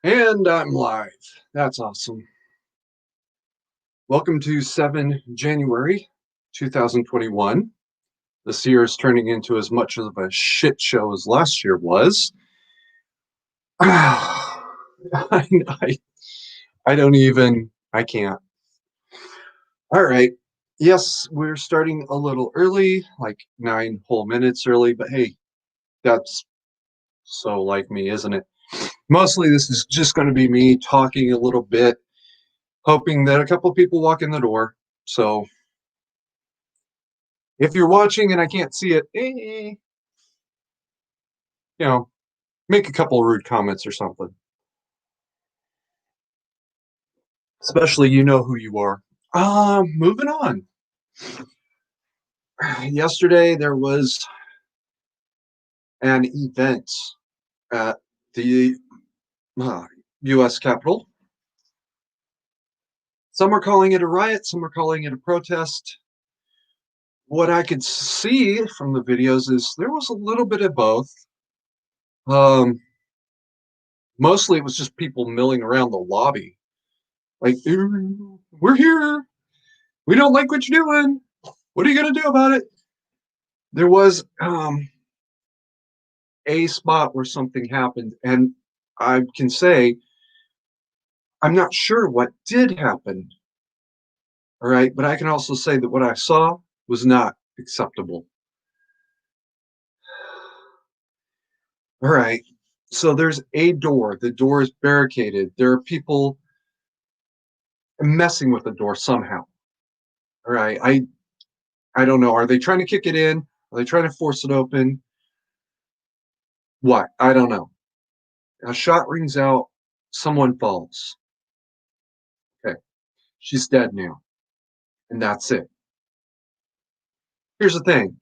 And I'm live. That's awesome. Welcome to 7 January 2021. This year is turning into as much of a shit show as last year was. I, I don't even, I can't. All right. Yes, we're starting a little early, like 9 whole minutes early, but hey, that's so like me, isn't it? Mostly this is just going to be me talking a little bit, hoping that a couple of people walk in the door. So if you're watching and I can't see it, you know, make a couple of rude comments or something. Especially you know who you are. Moving on. Yesterday there was an event at the U.S. Capitol. Some are calling it a riot, some are calling it a protest. What I could see from the videos is there was a little bit of both. Um, Mostly it was just people milling around the lobby. Like, we're here. We don't like what you're doing. What are you going to do about it? There was a spot where something happened, and I can say I'm not sure what did happen. All right, but I can also say that what I saw was not acceptable. All right, so there's a door. The door is barricaded. There are people messing with the door somehow. All right, I don't know. Are they trying to kick it in? Are they trying to force it open? What? I don't know. A shot rings out. Someone falls. Okay, she's dead now, and that's it. Here's the thing.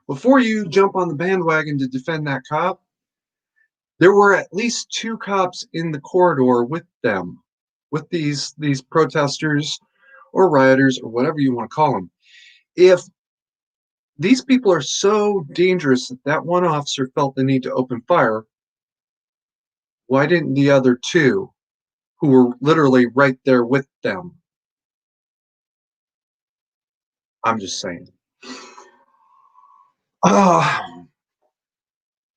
Before you jump on the bandwagon to defend that cop, there were at least two cops in the corridor with them, with these protesters or rioters or whatever you want to call them. If these people are so dangerous that that one officer felt the need to open fire, why didn't the other two, who were literally right there with them? I'm just saying. Uh,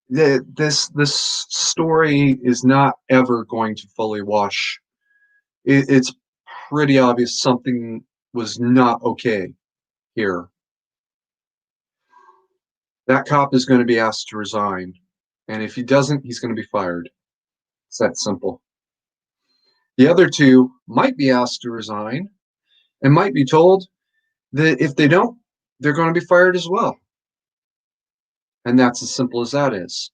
this story is not ever going to fully wash. It's pretty obvious something was not okay here. That cop is going to be asked to resign, and if he doesn't, he's going to be fired. It's that simple. The other two might be asked to resign and might be told that if they don't, they're going to be fired as well. And that's as simple as that is.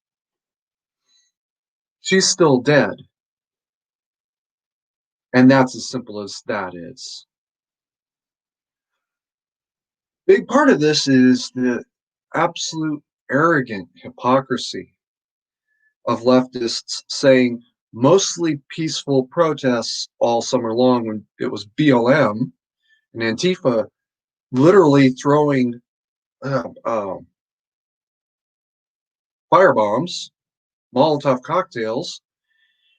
She's still dead. And that's as simple as that is. Big part of this is the absolute arrogant hypocrisy of leftists saying mostly peaceful protests all summer long when it was BLM and Antifa literally throwing uh, uh, firebombs, Molotov cocktails,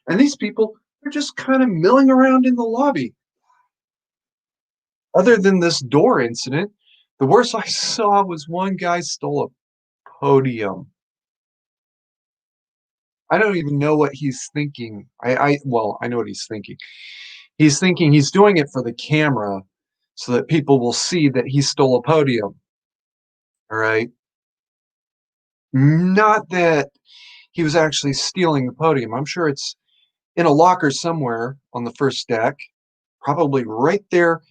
and these people are just kind of milling around in the lobby. Other than this door incident, the worst I saw was one guy stole a podium. I don't even know what he's thinking. Well, I know what he's thinking. He's thinking he's doing it for the camera so that people will see that he stole a podium. All right. Not that he was actually stealing the podium. I'm sure it's in a locker somewhere on the first deck, probably right there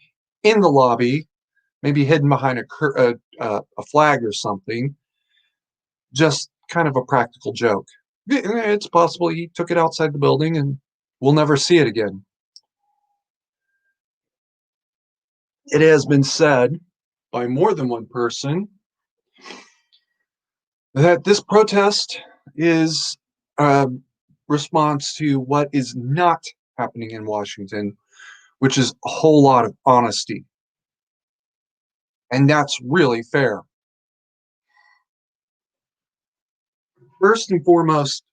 in the lobby, maybe hidden behind a flag or something. Just kind of a practical joke. It's possible he took it outside the building and we'll never see it again. It has been said by more than one person that this protest is a response to what is not happening in Washington, which is a whole lot of honesty. And that's really fair. First and foremost,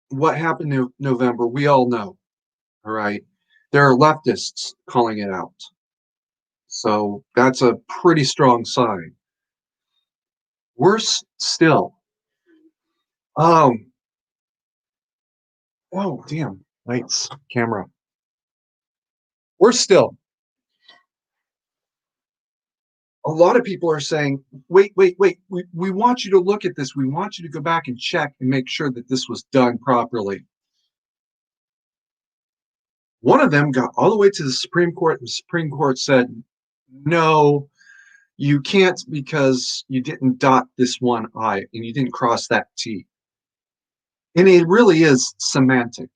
what happened in November, we all know. All right. There are leftists calling it out. So that's a pretty strong sign. Worse still, um, oh, damn, lights, camera. Worse still, a lot of people are saying, wait, wait, wait, we want you to look at this. We want you to go back and check and make sure that this was done properly. One of them got all the way to the Supreme Court, and the Supreme Court said, no, you can't because you didn't dot this one I and you didn't cross that T. And it really is semantic.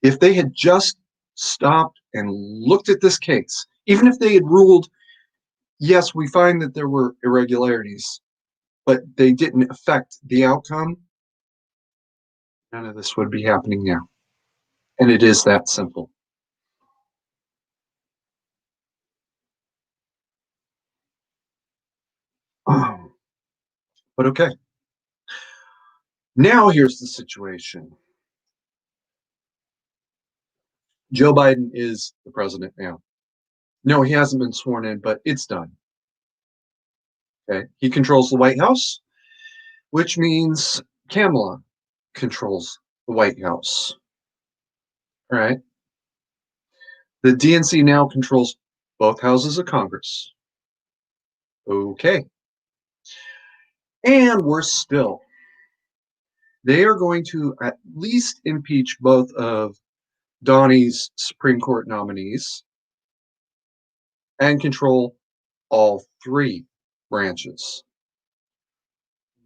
If they had just stopped and looked at this case, even if they had ruled, yes, we find that there were irregularities, but they didn't affect the outcome, none of this would be happening now. And it is that simple. But okay. Now here's the situation. Joe Biden is the president now. No, he hasn't been sworn in, but it's done. Okay. He controls the White House, which means Kamala controls the White House. All right. The DNC now controls both houses of Congress. Okay. And worse still, they are going to at least impeach both of Donnie's Supreme Court nominees and control all three branches.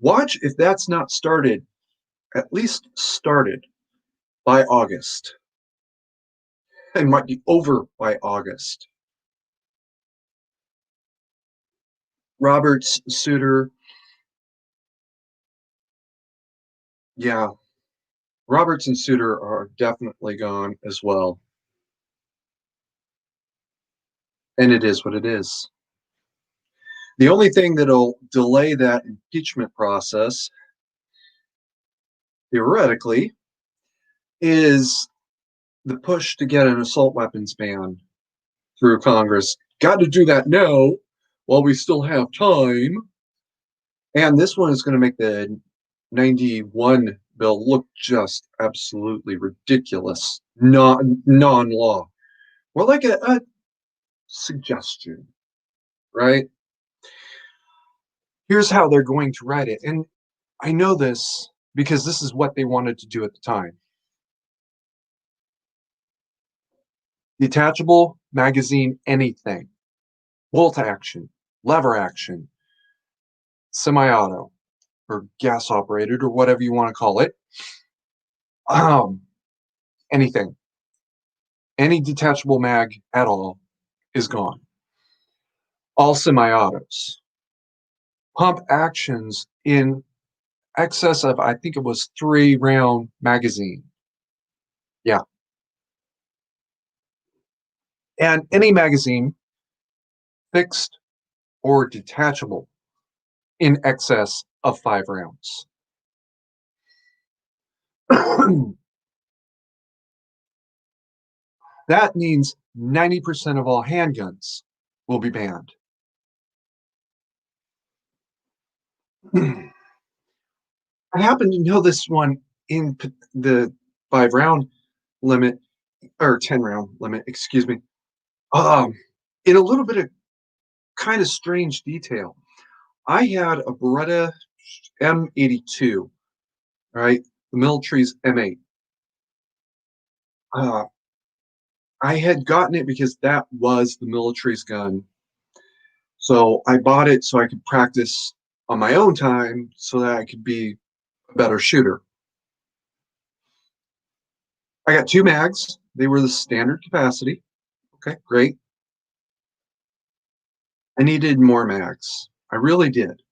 Watch if that's not started, at least started by August. It might be over by August. Roberts, Souter, yeah, Roberts and Souter are definitely gone as well. And it is what it is. The only thing that'll delay that impeachment process, theoretically, is the push to get an assault weapons ban through Congress. Got to do that now while we still have time. And this one is going to make the 91 bill look just absolutely ridiculous, non-law. More like a suggestion, right? Here's how they're going to write it. And I know this because this is what they wanted to do at the time. Detachable magazine, anything. Bolt action, lever action, semi-auto, or gas operated, or whatever you want to call it. Anything. Any detachable mag at all is gone. All semi-autos. Pump actions in excess of, I think it was 3-round magazine. Yeah. And any magazine, fixed or detachable, in excess of 5 rounds. That means 90% of all handguns will be banned. I happen to know this one in the 5-round limit, or 10-round limit, excuse me, in a little bit of kind of strange detail. I had a Beretta M82, right? The military's M8. I had gotten it because that was the military's gun. So I bought it so I could practice on my own time so that I could be a better shooter. I got 2 mags. They were the standard capacity. Okay, great. I needed more mags. I really did.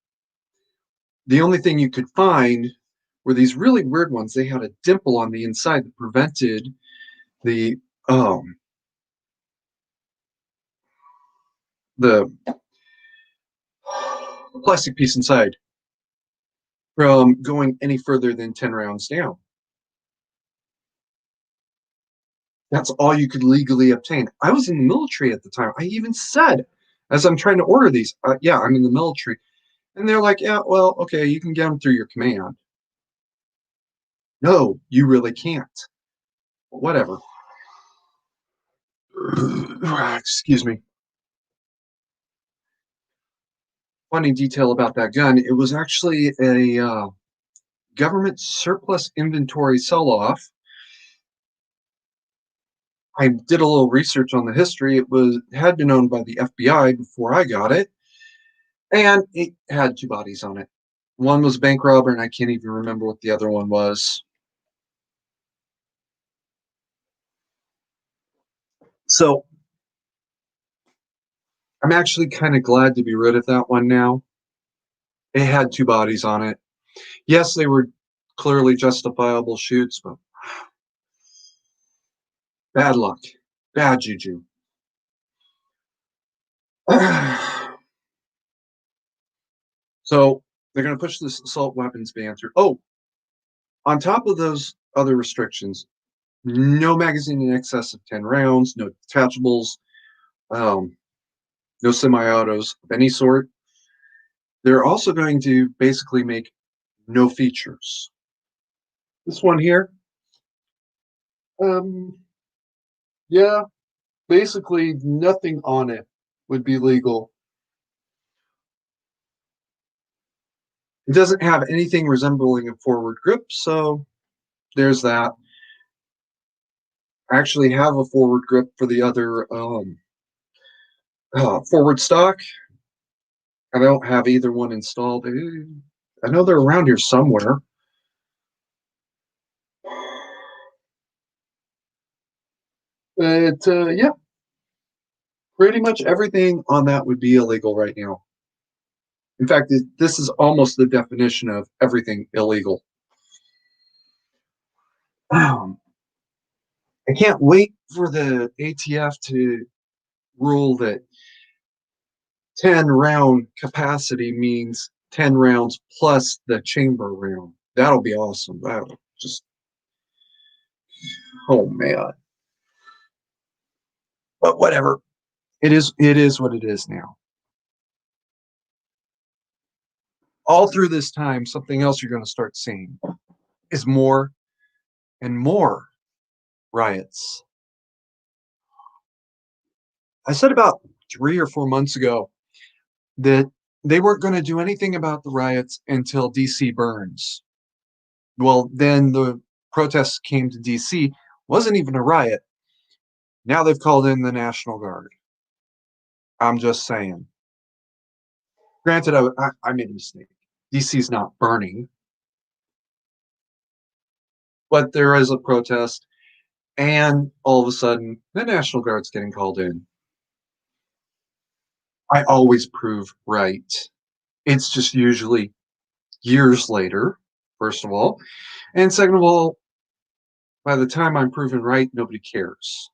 The only thing you could find were these really weird ones. They had a dimple on the inside that prevented the the plastic piece inside from going any further than 10 rounds down. That's all you could legally obtain. I was in the military at the time. I even said, as I'm trying to order these, yeah, I'm in the military. And they're like, yeah, well, okay, you can get them through your command. No, you really can't. Whatever. Excuse me. Funny detail about that gun, it was actually a government surplus inventory sell off. I did a little research on the history. Had been owned by the FBI before I got it, and it had two bodies on it. One was a bank robber, and I can't even remember what the other one was. So I'm actually kind of glad to be rid of that one now. It had two bodies on it. Yes, they were clearly justifiable shoots, but bad luck, bad juju. So they're going to push this assault weapons ban through. Oh, on top of those other restrictions, no magazine in excess of 10 rounds, no detachables, um, no semi-autos of any sort. They're also going to basically make no features. This one here, um, yeah, basically nothing on it would be legal. It doesn't have anything resembling a forward grip, so there's that. I actually have a forward grip for the other forward stock. I don't have either one installed. I know they're around here somewhere. But yeah, pretty much everything on that would be illegal right now. In fact, this is almost the definition of everything illegal. Um, I can't wait for the ATF to rule that 10 round capacity means 10 rounds plus the chamber round. That'll be awesome. That'll just, oh man. But whatever. It is what it is now. All through this time, something else you're going to start seeing is more and more riots. I said about 3 or 4 months ago that they weren't going to do anything about the riots until DC burns. Well, then the protests came to DC, wasn't even a riot. Now they've called in the National Guard. I'm just saying. Granted, I made a mistake. DC's not burning, but there is a protest, and all of a sudden, the National Guard's getting called in. I always prove right. It's just usually years later, first of all. And second of all, by the time I'm proven right, nobody cares.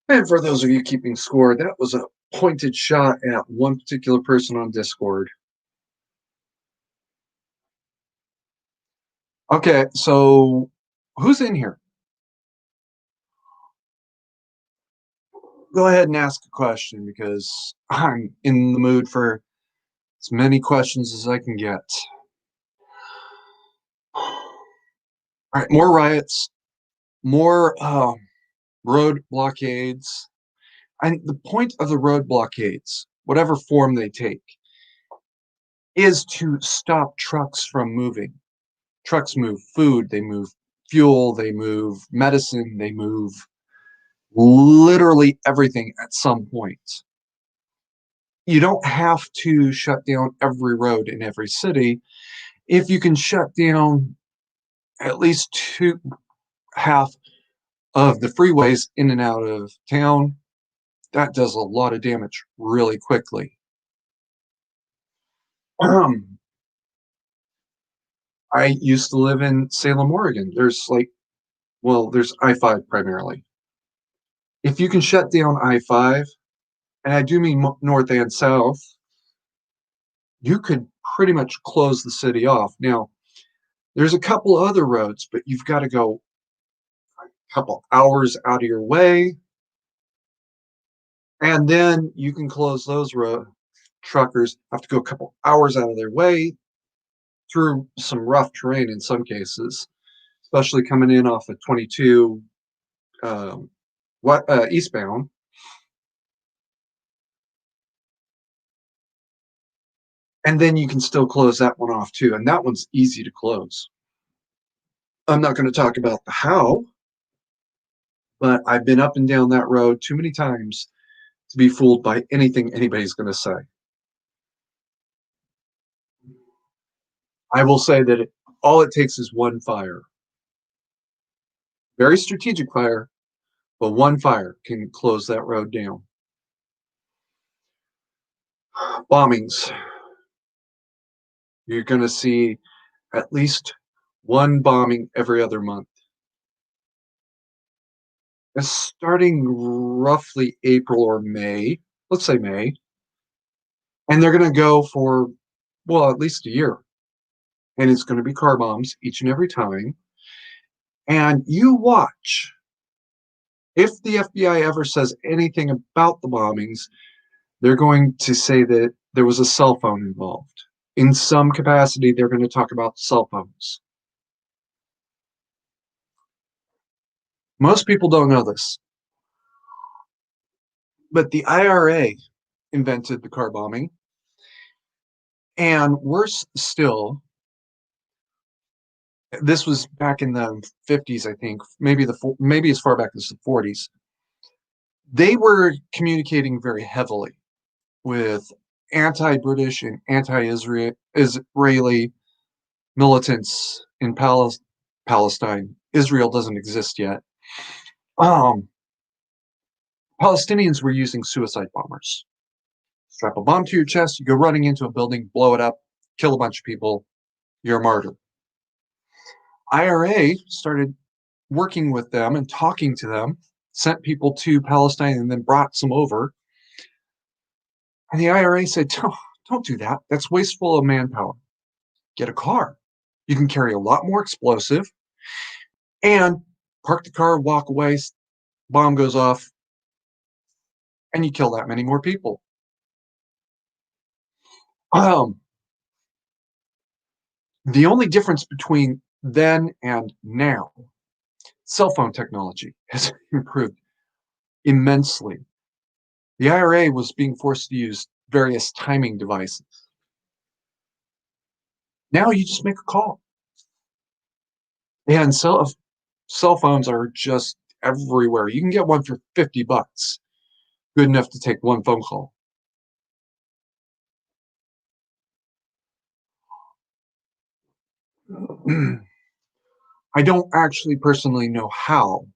And for those of you keeping score, that was a pointed shot at one particular person on Discord. Okay, so who's in here? Go ahead and ask a question because I'm in the mood for as many questions as I can get. All right, more riots, more road blockades. And the point of the road blockades, whatever form they take, is to stop trucks from moving. Trucks move food, they move fuel, they move medicine, they move literally everything at some point. You don't have to shut down every road in every city. If you can shut down at least half of the freeways in and out of town, that does a lot of damage really quickly. I used to live in Salem, Oregon. There's I-5 primarily. If you can shut down I-5, and I do mean north and south, you could pretty much close the city off. Now, there's a couple other roads, but you've got to go a couple hours out of your way, and then you can close those road. Truckers have to go a couple hours out of their way through some rough terrain in some cases, especially coming in off of 22 eastbound. And then you can still close that one off too. And that one's easy to close. I'm not going to talk about the how, but I've been up and down that road too many times to be fooled by anything anybody's going to say. I will say that all it takes is one fire. Very strategic fire, but one fire can close that road down. Bombings. You're going to see at least one bombing every other month. It's starting roughly April or May, let's say May, and they're going to go for, well, at least a year. And it's going to be car bombs each and every time. And you watch. If the FBI ever says anything about the bombings, they're going to say that there was a cell phone involved. In some capacity, they're going to talk about cell phones. Most people don't know this, but the IRA invented the car bombing. And worse still, this was back in the 50s, I think, maybe as far back as the 40s. They were communicating very heavily with anti-British and anti-Israeli militants in Palestine. Israel doesn't exist yet. Um, Palestinians were using suicide bombers. Strap a bomb to your chest, you go running into a building, blow it up, kill a bunch of people, you're a martyr. IRA started working with them and talking to them, sent people to Palestine and then brought some over. And the IRA said, don't do that. That's wasteful of manpower. Get a car. You can carry a lot more explosive and park the car, walk away, bomb goes off, and you kill that many more people. The only difference between then and now, cell phone technology has improved immensely. The IRA was being forced to use various timing devices. Now you just make a call. And cell phones are just everywhere. You can get one for $50, good enough to take one phone call. I don't actually personally know how,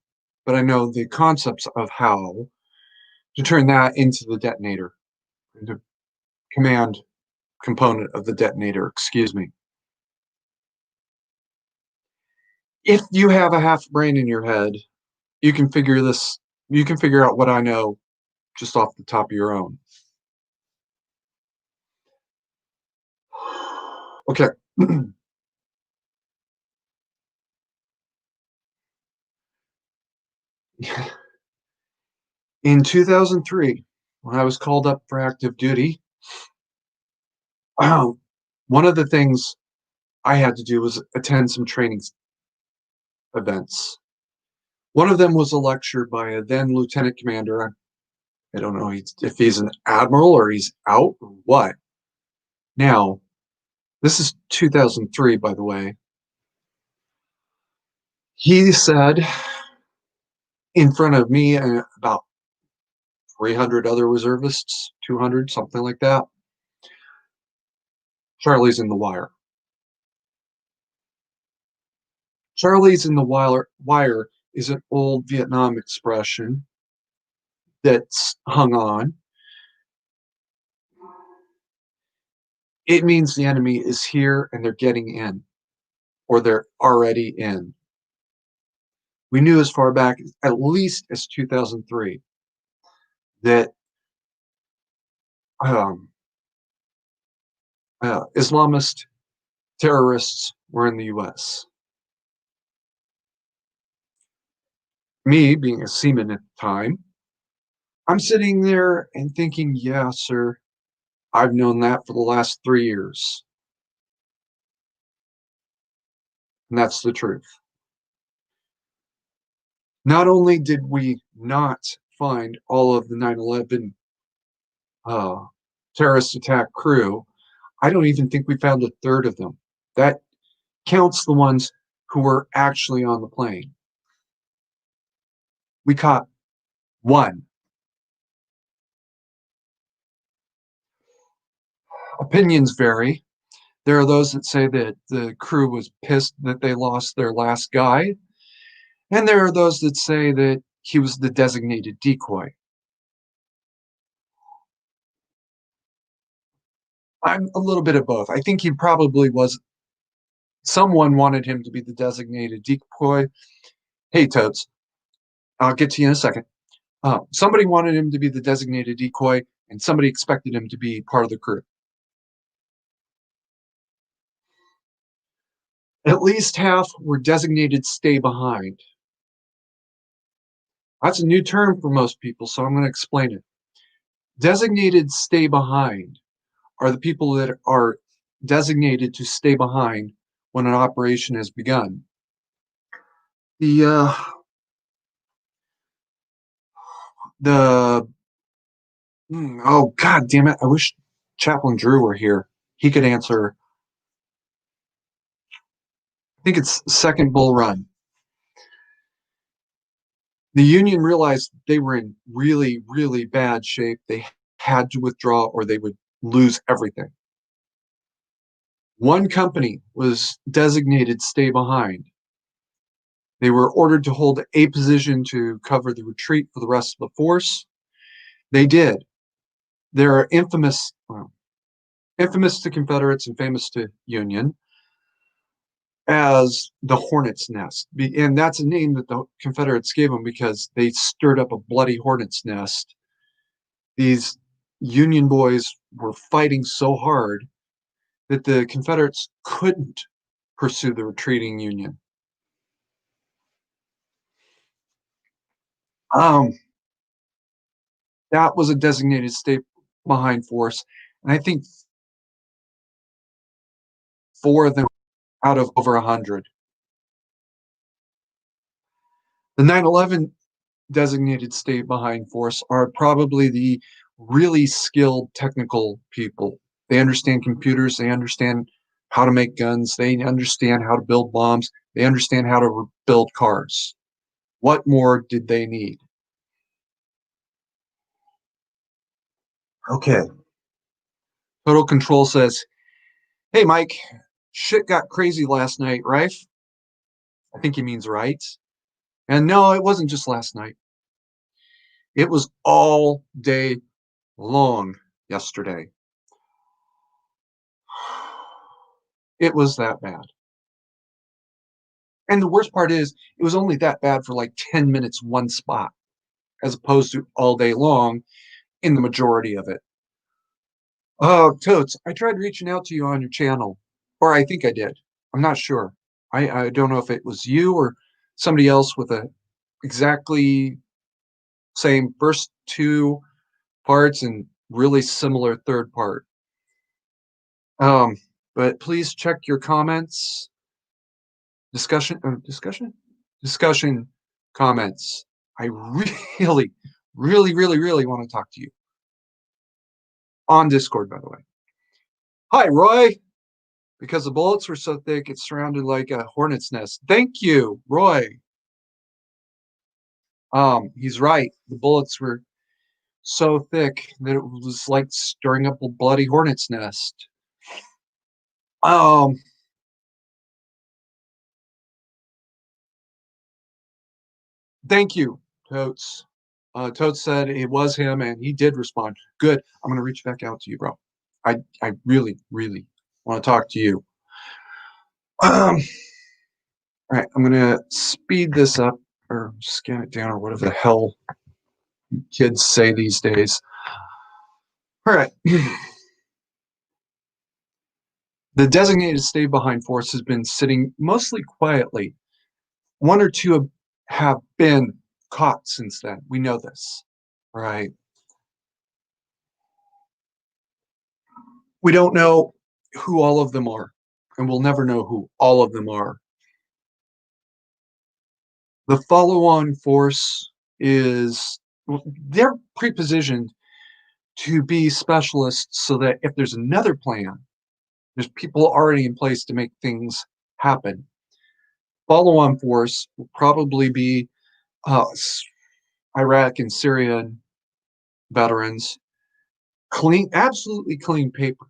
but I know the concepts of how to turn that into the detonator, the command component of the detonator, excuse me. If you have a half brain in your head, you can figure out what I know just off the top of your own. Okay. In 2003, when I was called up for active duty, one of the things I had to do was attend some training events. One of them was a lecture by a then lieutenant commander. I don't know if he's an admiral or he's out or what. Now, this is 2003, by the way. He said in front of me and about 300 other reservists, 200, something like that, Charlie's in the wire. Charlie's in the wire is an old Vietnam expression that's hung on. It means the enemy is here and they're getting in, or they're already in. We knew as far back at least as 2003 that Islamist terrorists were in the US. Me, being a seaman at the time, I'm sitting there and thinking, yeah, sir, I've known that for the last 3 years. And that's the truth. Not only did we not find all of the 9/11 uh, terrorist attack crew, I don't even think we found a third of them. That counts the ones who were actually on the plane. We caught one. Opinions vary. There are those that say that the crew was pissed that they lost their last guy, and there are those that say that he was the designated decoy. I'm a little bit of both. I think he probably was. Someone wanted him to be the designated decoy. Hey, Toads, I'll get to you in a second. Somebody wanted him to be the designated decoy, and somebody expected him to be part of the crew. At least half were designated stay behind. That's a new term for most people, so I'm going to explain it. Designated stay behind are the people that are designated to stay behind when an operation has begun. The the oh god damn it! I wish Chaplain Drew were here. He could answer. I think it's second Bull Run. The Union realized they were in really, really bad shape. They had to withdraw or they would lose everything. One company was designated stay behind. They were ordered to hold a position to cover the retreat for the rest of the force. They did. They're infamous, well, infamous to Confederates and famous to Union as the Hornet's Nest. And that's a name that the Confederates gave them because they stirred up a bloody hornet's nest. These Union boys were fighting so hard that the Confederates couldn't pursue the retreating Union. Um, that was a designated stay behind force. And I think 4 of them out of over 100. The 9/11 designated stay behind force are probably the really skilled technical people. They understand computers, they understand how to make guns, they understand how to build bombs, they understand how to build cars. What more did they need? Okay. Total Control says, hey, Mike, shit got crazy last night, right? I think he means right. And no, it wasn't just last night. It was all day long yesterday. It was that bad. And the worst part is, it was only that bad for like 10 minutes, one spot, as opposed to all day long in the majority of it. Oh, Totes, I tried reaching out to you on your channel, or I think I did. I'm not sure. I don't know if it was you or somebody else with a exactly same first two parts and really similar third part. Um, but please check your comments, discussion comments. I really, really want to talk to you on Discord, by the way. Hi, Roy. Because the bullets were so thick, it surrounded like a hornet's nest. Thank you, Roy. He's right. The bullets were so thick that it was like stirring up a bloody hornet's nest. Um, Thank you, Totes. Totes said it was him, and he did respond. Good. I'm gonna reach back out to you, bro. I really want to talk to you. All right, I'm gonna speed this up or scan it down or whatever the hell kids say these days. All right. The designated stay-behind force has been sitting mostly quietly. One or two have been caught since then. We know this, right? We don't know who all of them are, and we'll never know who all of them are. The follow-on force is they're prepositioned to be specialists so that if there's another plan, there's people already in place to make things happen. Follow-on force will probably be uh, Iraq and Syrian veterans. Clean, absolutely clean paper.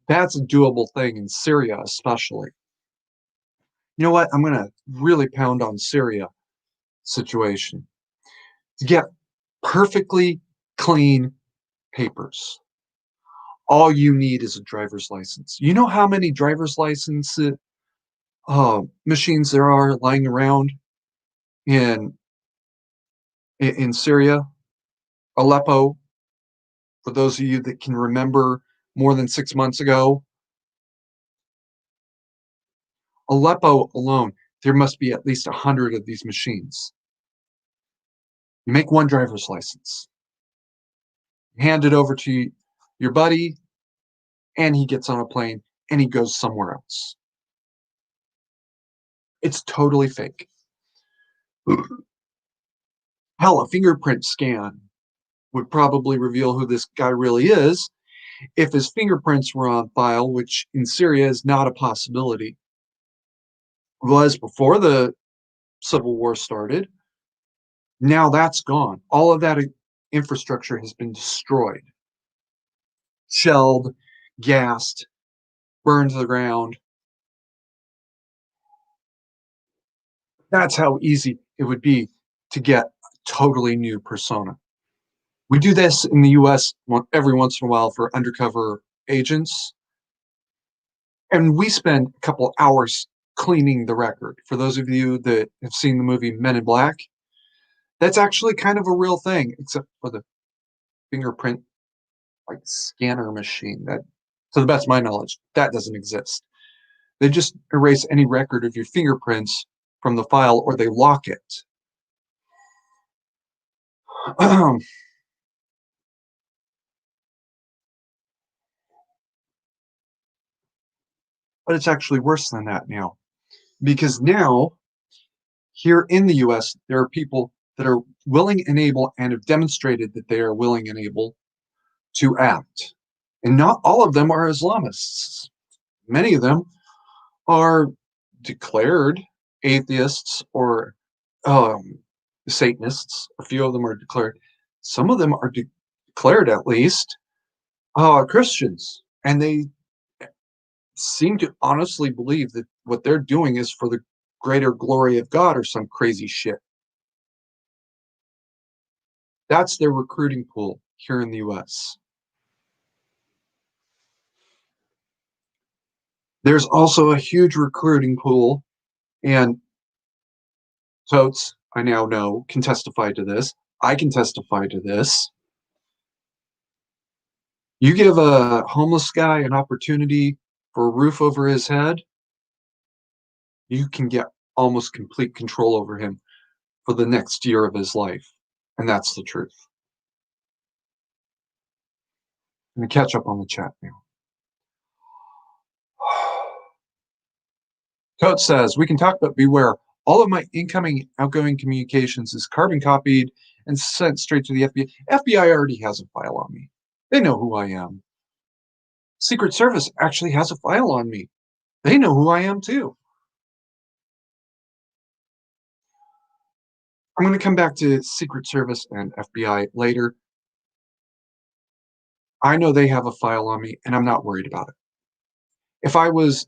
That's a doable thing in Syria, especially. You know what? I'm going to really pound on Syria situation to get perfectly clean papers. All you need is a driver's license. You know how many driver's license machines there are lying around in in Syria, Aleppo. For those of you that can remember more than 6 months ago, Aleppo alone, there must be at least 100 of these machines. You make one driver's license, hand it over to your buddy, and he gets on a plane and he goes somewhere else. It's totally fake. Hell, a fingerprint scan would probably reveal who this guy really is if his fingerprints were on file, which in Syria is not a possibility. It was before the civil war started. Now that's gone. All of that infrastructure has been destroyed, shelled, gassed, burned to the ground. That's how easy it would be to get a totally new persona. We do this in the US every once in a while for undercover agents, and we spend a couple hours cleaning the record. For those of you that have seen the movie Men in Black, that's actually kind of a real thing, except for the fingerprint like scanner machine. That, to the best of my knowledge, that doesn't exist. They just erase any record of your fingerprints from the file, or they lock it. But it's actually worse than that now, because now here in the US, there are people that are willing and able and have demonstrated that they are willing and able to act. And not all of them are Islamists. Many of them are declared atheists or Satanists. A few of them are declared. Some of them are declared, at least, Christians. And they seem to honestly believe that what they're doing is for the greater glory of God or some crazy shit. That's their recruiting pool here in the US. There's also a huge recruiting pool, and Totes, I now know, can testify to this. I can testify to this. You give a homeless guy an opportunity for a roof over his head, you can get almost complete control over him for the next year of his life. And that's the truth. I'm going to catch up on the chat now. Totes says, we can talk, but beware. All of my incoming, outgoing communications is carbon copied and sent straight to the FBI. FBI already has a file on me. They know who I am. Secret Service actually has a file on me. They know who I am too. I'm going to come back to Secret Service and FBI later. I know they have a file on me, and I'm not worried about it. If I was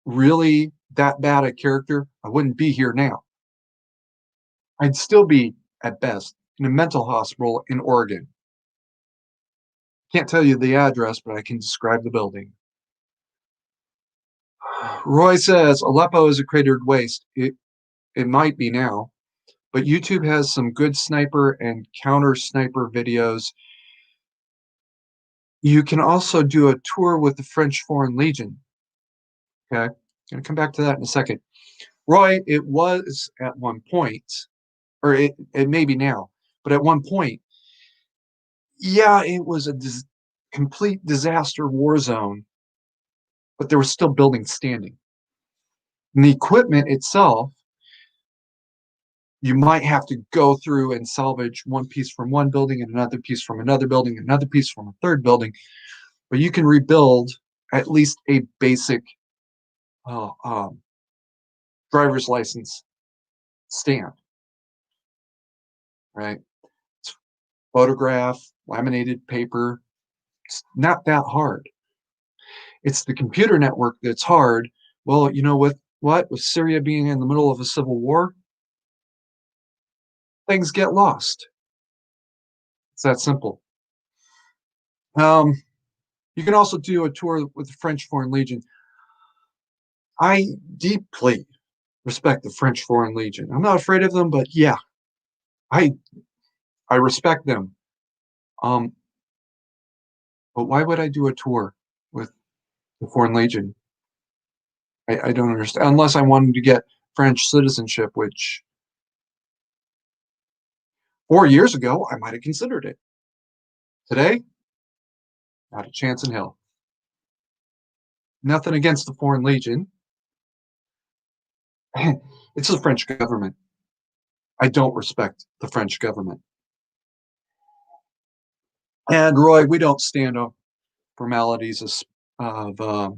really that bad a character, I wouldn't be here now. I'd still be, at best, in a mental hospital in Oregon. Can't tell you the address, but I can describe the building. Roy says, Aleppo is a cratered waste. It might be now, but YouTube has some good sniper and counter sniper videos. You can also do a tour with the French Foreign Legion. Okay. I'm going to come back to that in a second. Roy, it was at one point, or it may be now, but at one point, yeah, it was a complete disaster war zone, but there was still buildings standing. And the equipment itself, you might have to go through and salvage one piece from one building and another piece from another building, another piece from a third building, but you can rebuild at least a basic uh, um, driver's license stand, right? It's photograph, laminated paper. It's not that hard. It's the computer network that's hard. Well, you know what? With Syria being in the middle of a civil war, things get lost. It's that simple. Um, you can also do a tour with the French Foreign Legion. I deeply respect the French Foreign Legion. I'm not afraid of them, but yeah, I I respect them. Um, but why would I do a tour with the Foreign Legion? I don't understand. Unless I wanted to get French citizenship, which 4 years ago I might have considered it. Today, not a chance in hell. Nothing against the Foreign Legion. It's the French government. I don't respect the French government. And Roy, we don't stand on formalities of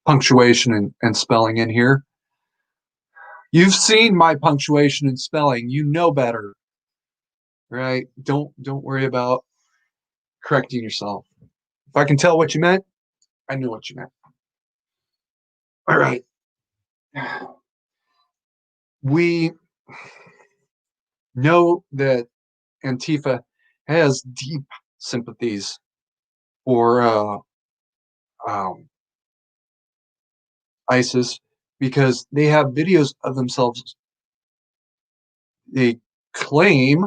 punctuation and spelling in here. You've seen my punctuation and spelling. You know better, right? Don't worry about correcting yourself. If I can tell what you meant, I knew what you meant. All right. We know that Antifa has deep sympathies for um, ISIS because they have videos of themselves. They claim,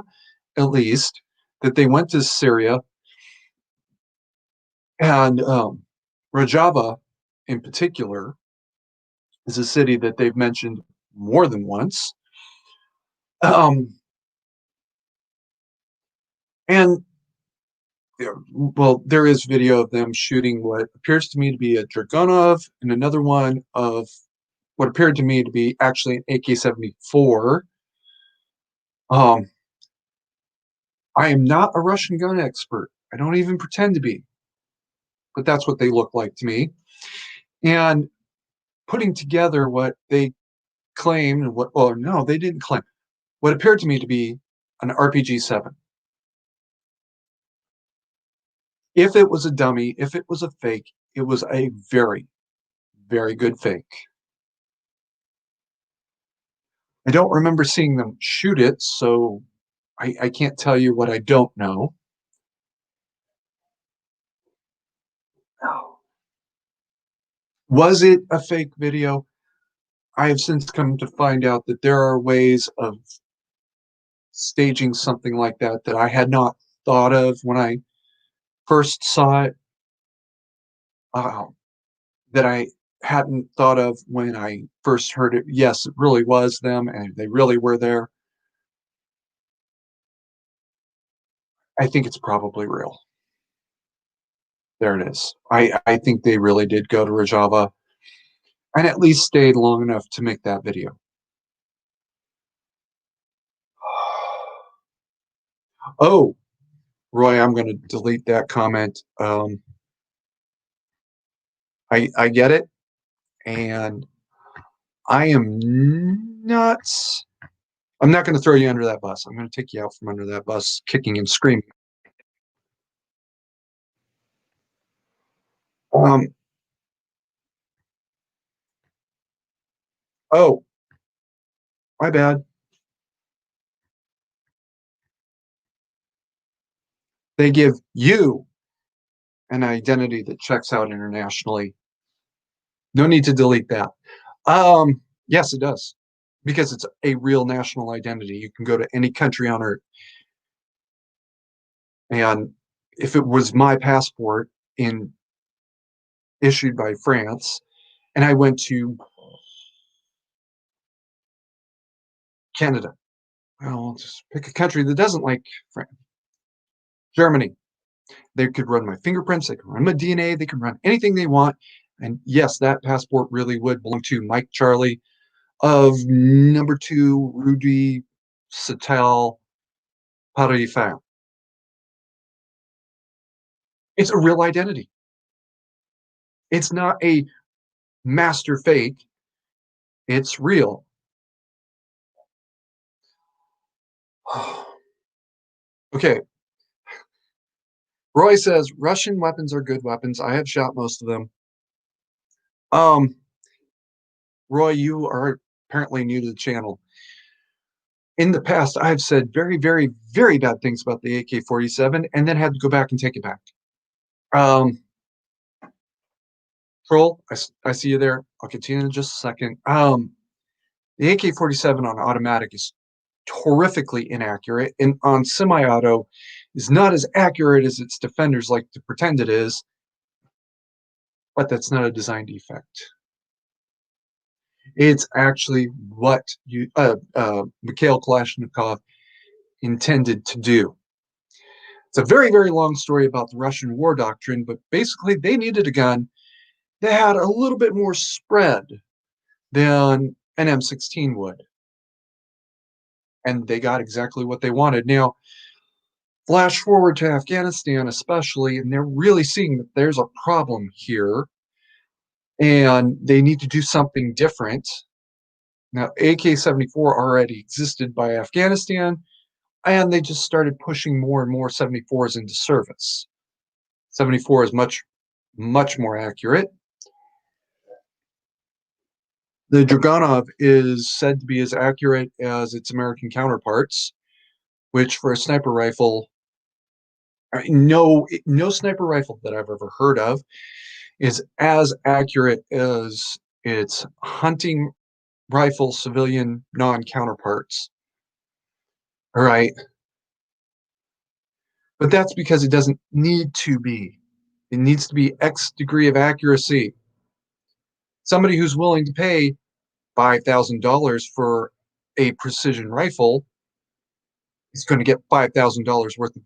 at least, that they went to Syria and Rojava, in particular, is a city that they've mentioned more than once. Um, and well, there is video of them shooting what appears to me to be a Dragunov and another one of what appeared to me to be actually an AK-74. Um, I am not a Russian gun expert. I don't even pretend to be, but that's what they look like to me. And putting together what they claimed and what, well, no, they didn't claim, what appeared to me to be an RPG-7. If it was a dummy, if it was a fake, it was a very, very good fake. I don't remember seeing them shoot it, so I can't tell you what I don't know. Was it a fake video? I have since come to find out that there are ways of staging something like that I had not thought of when I first saw it, uh, that I hadn't thought of when I first heard it. Yes, it really was them, and they really were there. I think it's probably real. There it is. I think they really did go to Rojava and at least stayed long enough to make that video. Oh, Roy, I'm going to delete that comment. I get it, and I am nuts. I'm not going to throw you under that bus. I'm going to take you out from under that bus, kicking and screaming. Um, oh, my bad. They give you an identity that checks out internationally. No need to delete that. Yes, it does, because it's a real national identity. You can go to any country on earth, and if it was my passport in issued by France, and I went to Canada. Well, I'll just pick a country that doesn't like France. Germany. They could run my fingerprints, they can run my DNA, they can run anything they want. And yes, that passport really would belong to Mike Charlie of number two Rudy Satel Paris. It's a real identity. It's not a master fake. It's real. Okay. Roy says Russian weapons are good weapons. I have shot most of them. Um, Roy, you are apparently new to the channel. In the past, I've said very, very, very bad things about the AK-47 and then had to go back and take it back. Um, Troll, I see you there. I'll continue in just a second. The AK-47 on automatic is horrifically inaccurate, and on semi-auto is not as accurate as its defenders like to pretend it is, but that's not a design defect. It's actually what Mikhail Kalashnikov intended to do. It's a very, very long story about the Russian war doctrine, but basically they needed a gun that had a little bit more spread than an M16 would. And they got exactly what they wanted. Now, flash forward to Afghanistan, especially, and they're really seeing that there's a problem here and they need to do something different. Now, AK-74 already existed by Afghanistan, and they just started pushing more and more 74s into service. 74 is much, much more accurate. The Dragunov is said to be as accurate as its American counterparts, which for a sniper rifle, no sniper rifle that I've ever heard of is as accurate as its hunting rifle civilian non-counterparts. All right. But that's because it doesn't need to be. It needs to be X degree of accuracy. Somebody who's willing to pay $5,000 for a precision rifle is going to get $5,000 worth of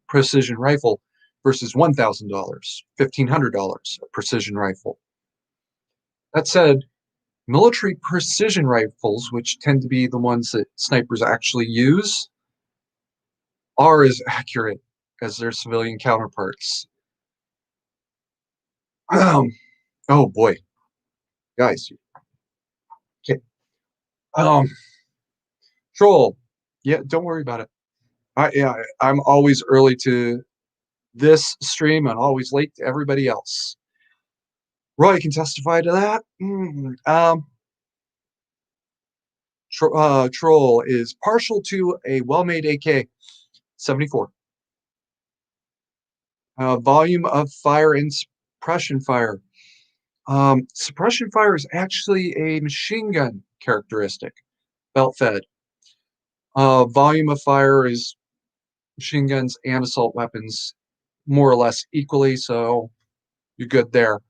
precision rifle versus $1,000, $1,500 a precision rifle. That said, military precision rifles, which tend to be the ones that snipers actually use, are as accurate as their civilian counterparts. Oh boy, guys. Okay. Troll. Yeah, don't worry about it. I'm always early to this stream and always late to everybody else. Roy can testify to that. Troll is partial to a well-made AK-74. Volume of fire and suppression fire. Suppression fire is actually a machine gun characteristic, belt-fed. Volume of fire is machine guns and assault weapons more or less equally, so you're good there.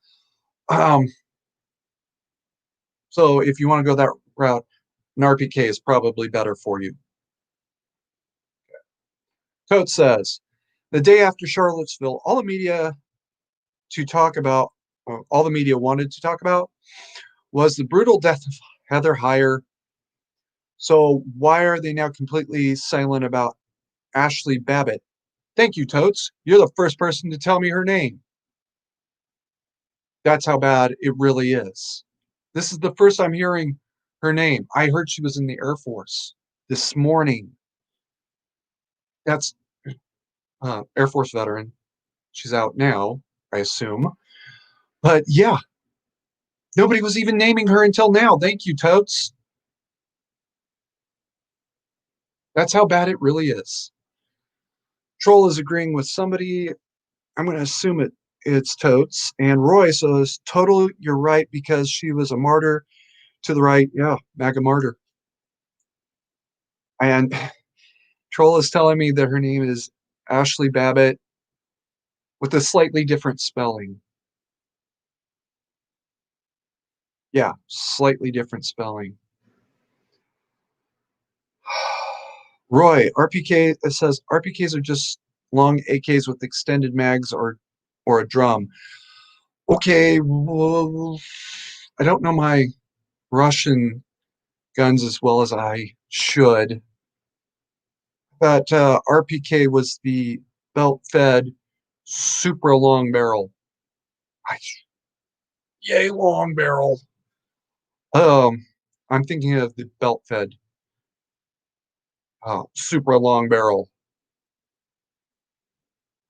So if you want to go that route, an RPK is probably better for you. Coates says, the day after Charlottesville, all the media wanted to talk about was the brutal death of Heather Heyer. So why are they now completely silent about Ashley Babbitt? Thank you, Totes. You're the first person to tell me her name. That's how bad it really is. This is the first I'm hearing her name. I heard she was in the Air Force this morning. That's Air Force veteran. She's out now, I assume. But yeah, nobody was even naming her until now. Thank you, Totes. That's how bad it really is. Troll is agreeing with somebody. I'm going to assume it's Totes. And Roy says, total, you're right, because she was a martyr to the right. Yeah, MAGA martyr. And Troll is telling me that her name is Ashley Babbitt with a slightly different spelling. Yeah, slightly different spelling. Roy, RPK, it says RPKs are just long AKs with extended mags or a drum. Okay, well, I don't know my Russian guns as well as I should. But RPK was the belt-fed, super long barrel. I, yay, long barrel. Um, I'm thinking of the belt-fed, super long barrel.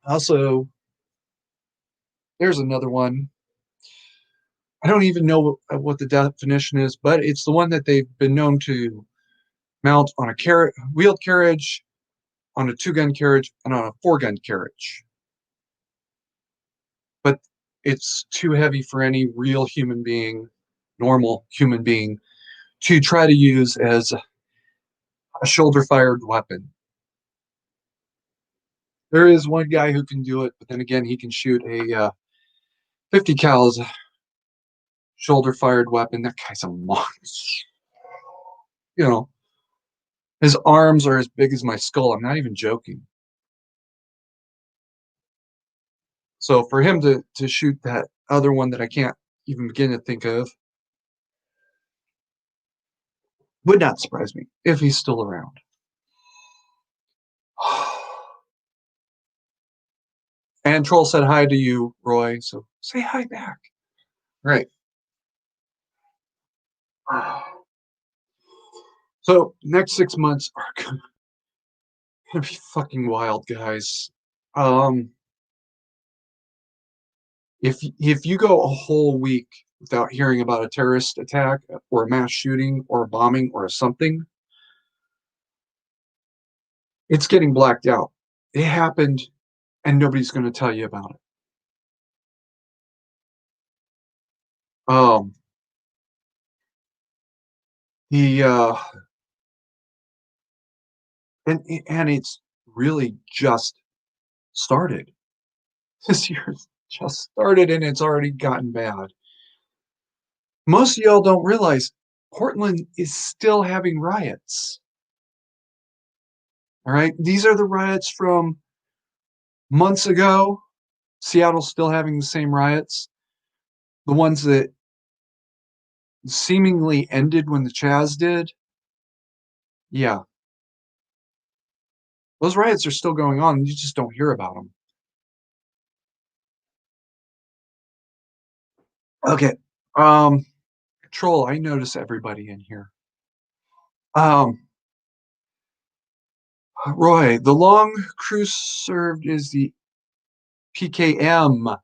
Also, there's another one. I don't even know what the definition is, but it's the one that they've been known to mount on a wheeled carriage, on a two-gun carriage, and on a four-gun carriage. But it's too heavy for any real human being, normal human being, to try to use as a shoulder-fired weapon. There is one guy who can do it, but then again, he can shoot a 50 cal shoulder-fired weapon. That guy's a monster. You know, his arms are as big as my skull. I'm not even joking. So for him to shoot that other one that I can't even begin to think of would not surprise me if he's still around. And Troll said hi to you, Roy. So say hi back. Right. So next 6 months are gonna be fucking wild, guys. Um, if you go a whole week without hearing about a terrorist attack or a mass shooting or a bombing or something, it's getting blacked out. It happened, and nobody's going to tell you about it. Um, the and it's really just started. This year just started, and it's already gotten bad. Most of y'all don't realize Portland is still having riots. All right, these are the riots from months ago. Seattle's still having the same riots. The ones that seemingly ended when the Chaz did. Yeah, those riots are still going on. You just don't hear about them. Okay. Um, Troll, I notice everybody in here. Um, Roy, the long cruise served is the PKM.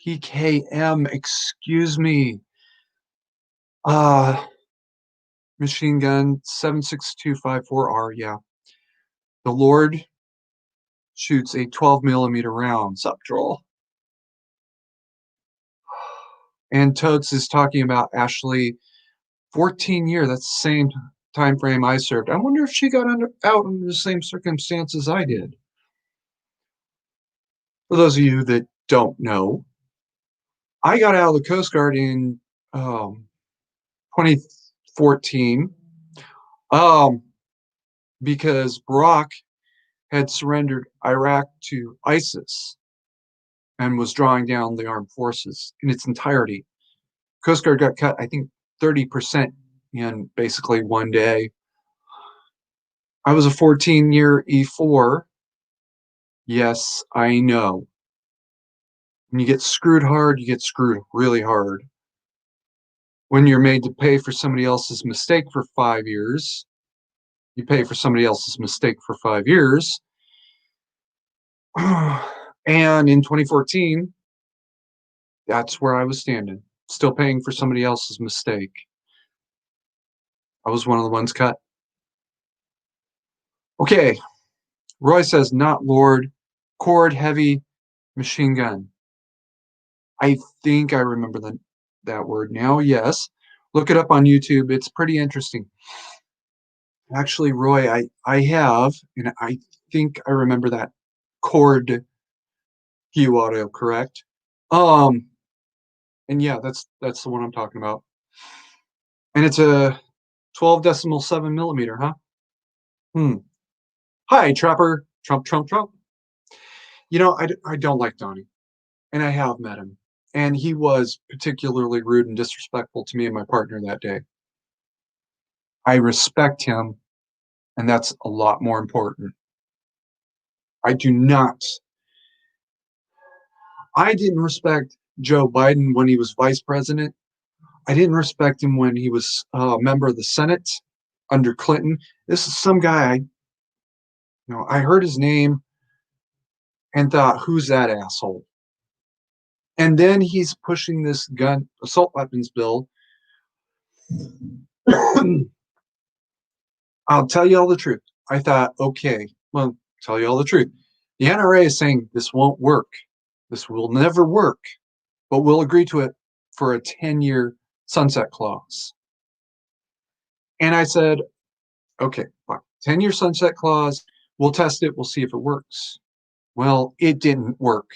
PKM, excuse me. Uh, Machine gun 76254R, yeah. The Lord shoots a 12 millimeter round. Sup, Troll? And Toads is talking about Ashley 14-year. That's the same time frame I served. I wonder if she got out under the same circumstances I did. For those of you that don't know, I got out of the Coast Guard in 2014 um, because Barack had surrendered Iraq to ISIS and was drawing down the armed forces in its entirety. Coast Guard got cut, I think, 30% in basically one day. I was a 14-year E4. Yes, I know. When you get screwed hard, you get screwed really hard. When you're made to pay for somebody else's mistake for 5 years, you pay for somebody else's mistake for 5 years. And in 2014, that's where I was standing, still paying for somebody else's mistake. I was one of the ones cut. Okay, Roy says, not Lord, cord heavy machine gun. I think I remember that word now. Yes. Look it up on YouTube. It's pretty interesting. Actually, Roy, I have, and I think I remember that cord Q audio, correct? Um, and yeah, that's the one I'm talking about. And it's a 12.7 millimeter, huh? Hmm. Hi, Trapper. Trump, Trump, Trump. I don't like Donnie, and I have met him. And he was particularly rude and disrespectful to me and my partner that day. I respect him, and that's a lot more important. I do not. I didn't respect Joe Biden when he was vice president. I didn't respect him when he was a member of the Senate under Clinton. This is some guy, I heard his name and thought, who's that asshole? And then he's pushing this gun assault weapons bill. I'll tell you all the truth. I thought, okay, well, tell you all the truth. The NRA is saying this won't work. This will never work, but we'll agree to it for a 10-year sunset clause. And I said, okay, fine. 10-year sunset clause. We'll test it. We'll see if it works. Well, it didn't work.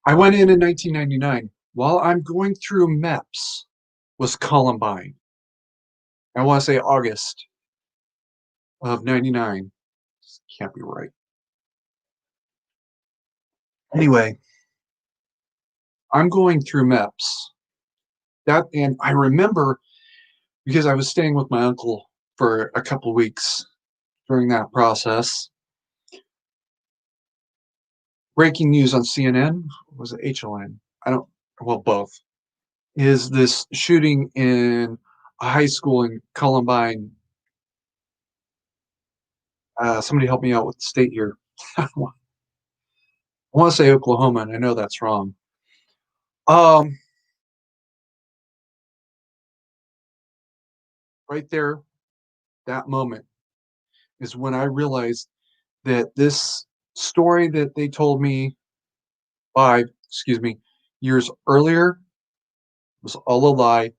I went in 1999. While I'm going through MEPS was Columbine. I want to say August of 99. Can't be right. Anyway, I'm going through MEPS. And I remember because I was staying with my uncle for a couple of weeks during that process. Breaking news on CNN, was it HLN? I don't, well, both. Is this shooting in a high school in Columbine? Somebody help me out with the state here. I want to say Oklahoma, and I know that's wrong. Um, right there, that moment is when I realized that this story that they told me 5 years earlier was all a lie,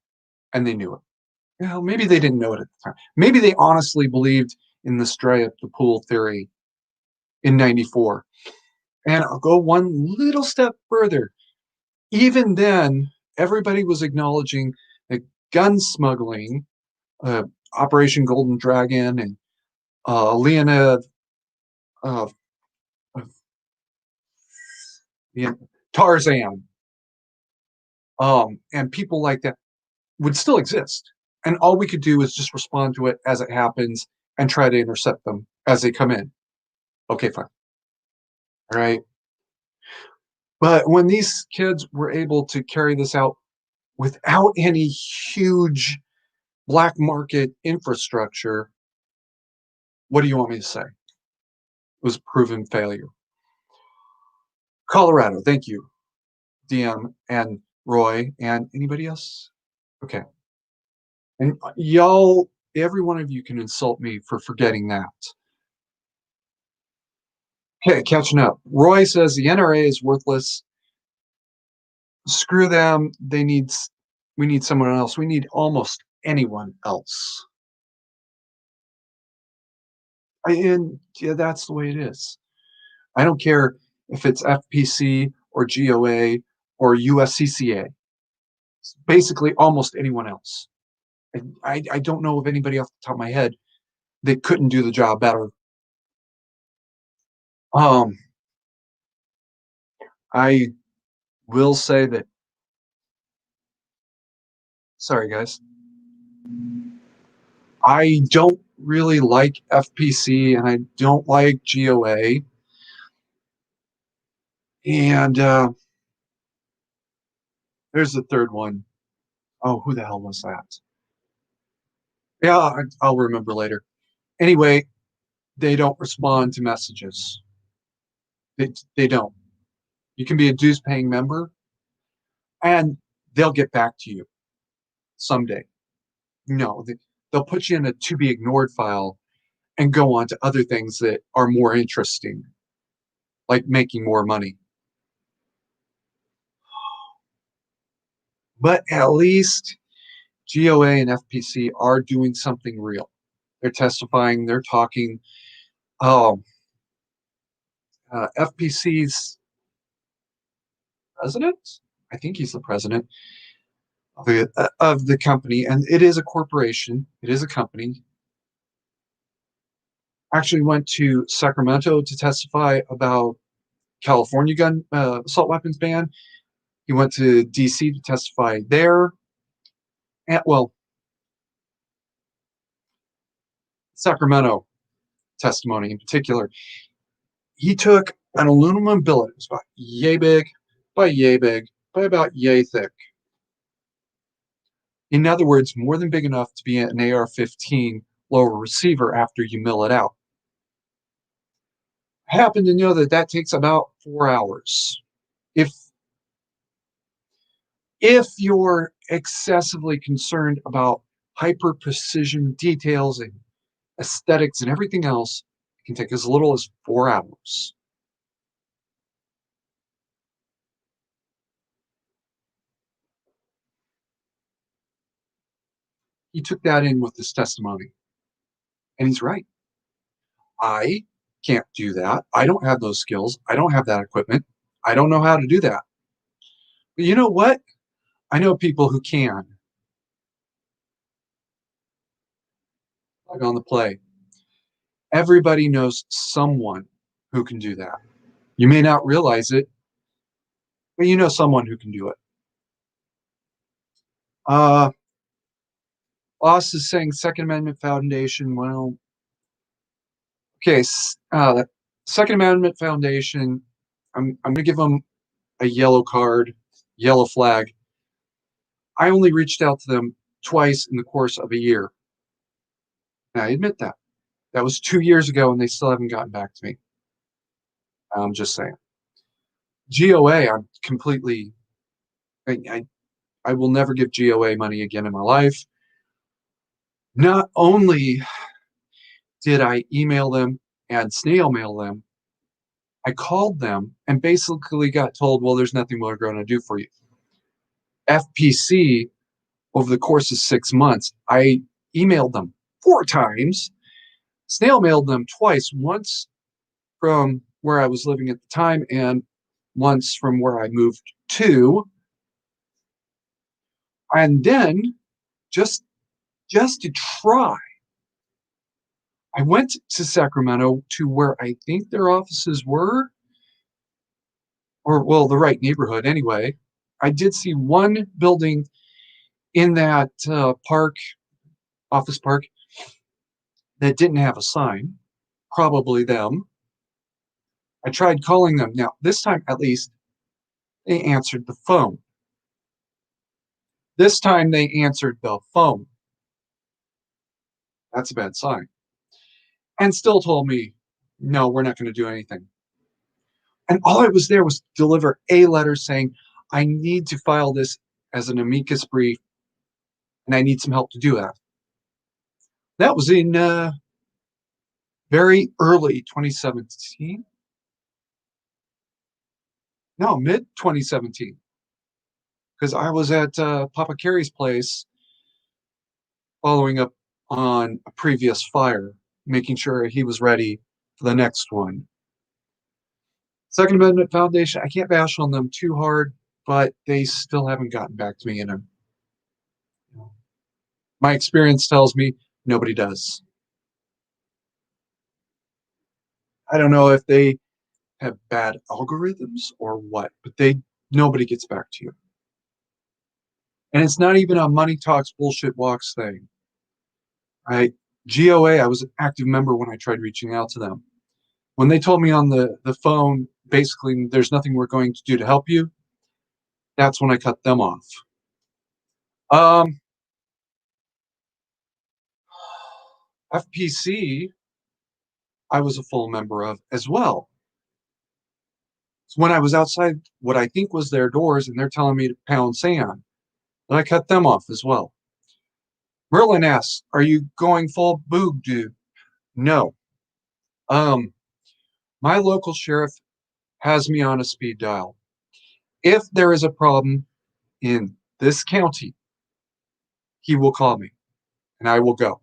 and they knew it. Well, maybe they didn't know it at the time. Maybe they honestly believed in the dry up the pool theory in 94. And I'll go one little step further. Even then, everybody was acknowledging that gun smuggling, uh, Operation Golden Dragon, and Leonid, uh, yeah, Tarzan, and people like that would still exist. And all we could do is just respond to it as it happens and try to intercept them as they come in. Okay, fine. All right. But when these kids were able to carry this out without any huge black market infrastructure, what do you want me to say? It was a proven failure. Colorado, thank you, DM and Roy, and anybody else? Okay. And y'all, every one of you can insult me for forgetting that. Okay, catching up. Roy says the NRA is worthless. Screw them. We need someone else. We need almost anyone else. And yeah, that's the way it is. I don't care if it's FPC or GOA or USCCA. It's basically almost anyone else. I don't know of anybody off the top of my head that couldn't do the job better. Um, I will say that. Sorry, guys. I don't really like FPC and I don't like GOA. And there's the third one. Oh, who the hell was that? Yeah, I'll remember later. Anyway, they don't respond to messages. They don't. You can be a dues paying member and they'll get back to you someday. No, they'll put you in a to be ignored file and go on to other things that are more interesting, like making more money. But at least GOA and FPC are doing something real. They're testifying, they're talking. Um, FPC's president. I think he's the president of the company, and it is a corporation. It is a company. Actually went to Sacramento to testify about California gun assault weapons ban. He went to D.C. to testify there. And, well, Sacramento testimony in particular. He took an aluminum billet. It was about yay big, by about yay thick. In other words, more than big enough to be an AR-15 lower receiver after you mill it out. I happen to know that that takes about 4 hours. If you're excessively concerned about hyper precision details and aesthetics and everything else, it can take as little as 4 hours. He took that in with his testimony, and he's right. I can't do that. I don't have those skills. I don't have that equipment. I don't know how to do that. But you know what? I know people who can. Like on the play. Everybody knows someone who can do that. You may not realize it, but you know someone who can do it. Uh, Oz is saying Second Amendment Foundation. Well, okay, Second Amendment Foundation. I'm going to give them a yellow card, yellow flag. I only reached out to them twice in the course of a year. And I admit that. That was 2 years ago, and they still haven't gotten back to me. I'm just saying. GOA, I'm completely. I will never give GOA money again in my life. Not only did I email them and snail mail them, I called them and basically got told, well, there's nothing we're going to do for you. FPC, over the course of 6 months, I emailed them 4 times, snail mailed them twice, once from where I was living at the time and once from where I moved to. And then just to try, I went to Sacramento to where I think their offices were, or well, the right neighborhood anyway. I did see one building in that park, office park, that didn't have a sign, probably them. I tried calling them. Now, this time at least, they answered the phone. This time they answered the phone. That's a bad sign. And still told me, no, we're not going to do anything. And all I was there was to deliver a letter saying, I need to file this as an amicus brief, and I need some help to do that. That was in very early 2017. No, mid 2017. Because I was at Papa Carey's place following up on a previous fire, making sure he was ready for the next one. Second Amendment Foundation, I can't bash on them too hard, but they still haven't gotten back to me. And my experience tells me nobody does. I don't know if they have bad algorithms or what, but nobody gets back to you. And it's not even a money talks bullshit walks thing. Right? GOA, I was an active member when I tried reaching out to them. When they told me on the phone, basically, there's nothing we're going to do to help you, that's when I cut them off. FPC, I was a full member of as well. So when I was outside what I think was their doors and they're telling me to pound sand, then I cut them off as well. Merlin asks, are you going full boog, dude? No. My local sheriff has me on a speed dial. If there is a problem in this county, he will call me and I will go.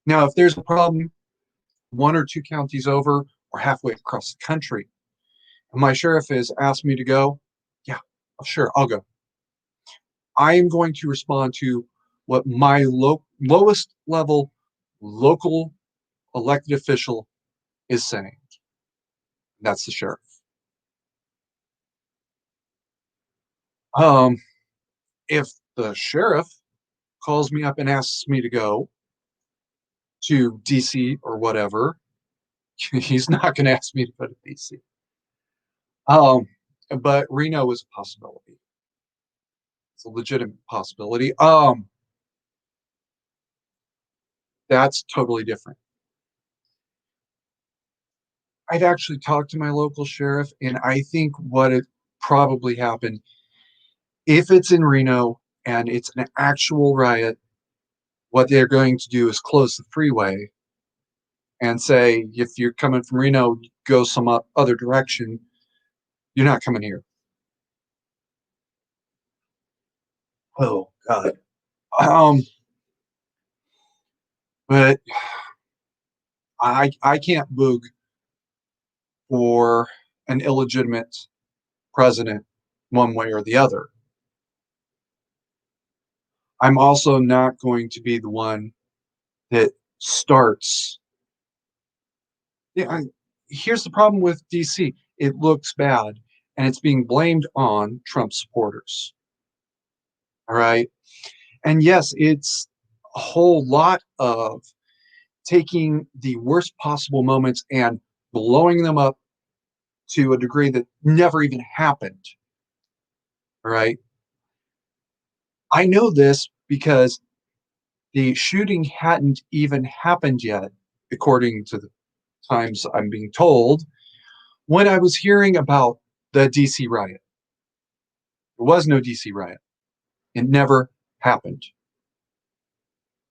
Now, if there's a problem 1 or 2 counties over or halfway across the country, and my sheriff has asked me to go, yeah, sure, I'll go. I am going to respond to what my lowest level local elected official is saying. That's the sheriff. Um, if the sheriff calls me up and asks me to go to DC or whatever, he's not going to ask me to go to DC. Um, but Reno is a possibility. It's a legitimate possibility. That's totally different. I've actually talked to my local sheriff, and I think what it probably happened, if it's in Reno and it's an actual riot, what they're going to do is close the freeway and say, if you're coming from Reno, go some other direction. You're not coming here. Oh God. Um, but I can't boog for an illegitimate president one way or the other. I'm also not going to be the one that starts. Yeah, here's the problem with DC. It looks bad and it's being blamed on Trump supporters. All right. And yes, it's a whole lot of taking the worst possible moments and blowing them up to a degree that never even happened. All right. I know this because the shooting hadn't even happened yet, according to the times I'm being told, when I was hearing about the DC riot. There was no DC riot. It never happened.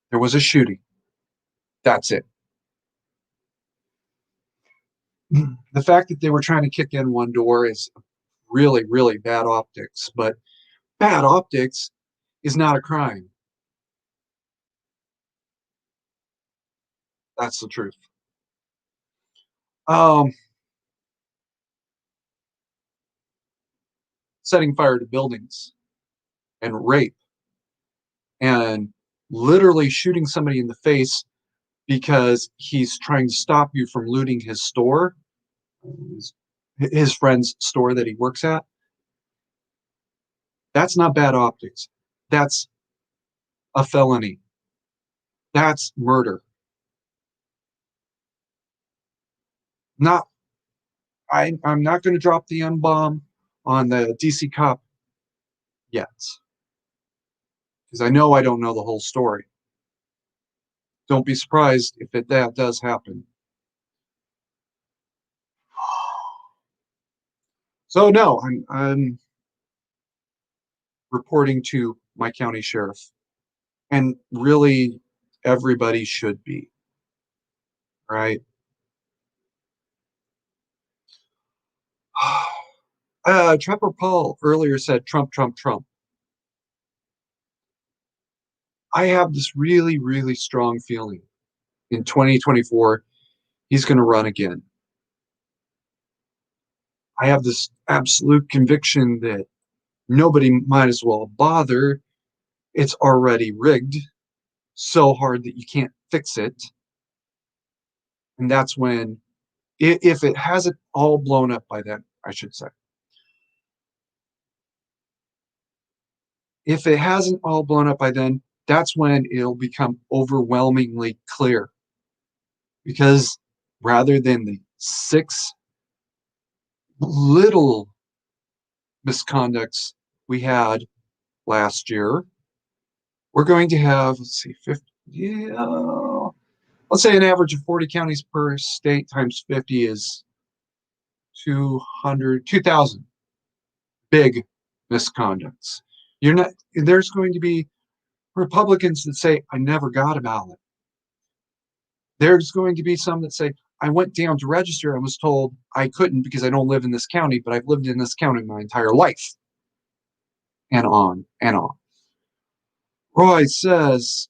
There was a shooting. That's it. The fact that they were trying to kick in one door is really, really bad optics, but bad optics is not a crime. That's the truth. Um, Setting fire to buildings and rape and literally shooting somebody in the face because he's trying to stop you from looting his store, his friend's store that he works at. That's not bad optics. That's a felony. That's murder. Not I'm not going to drop the M bomb on the DC cop yet because I know I don't know the whole story. Don't be surprised if that does happen. So no, I'm reporting to my county sheriff, and really everybody should be, right? Trapper Paul earlier said Trump, Trump, Trump. I have this really, really strong feeling in 2024 he's going to run again. I have this absolute conviction that nobody might as well bother. It's already rigged so hard that you can't fix it. And that's when, if it hasn't all blown up by then, I should say, if it hasn't all blown up by then, that's when it'll become overwhelmingly clear. Because rather than the 6 little misconducts we had last year, we're going to have, let's see, 50, yeah, let's say an average of 40 counties per state times 50 is 200, 2,000 big misconducts. There's going to be Republicans that say, I never got a ballot. There's going to be some that say, I went down to register and was told I couldn't because I don't live in this county, but I've lived in this county my entire life. And on and on. Roy says,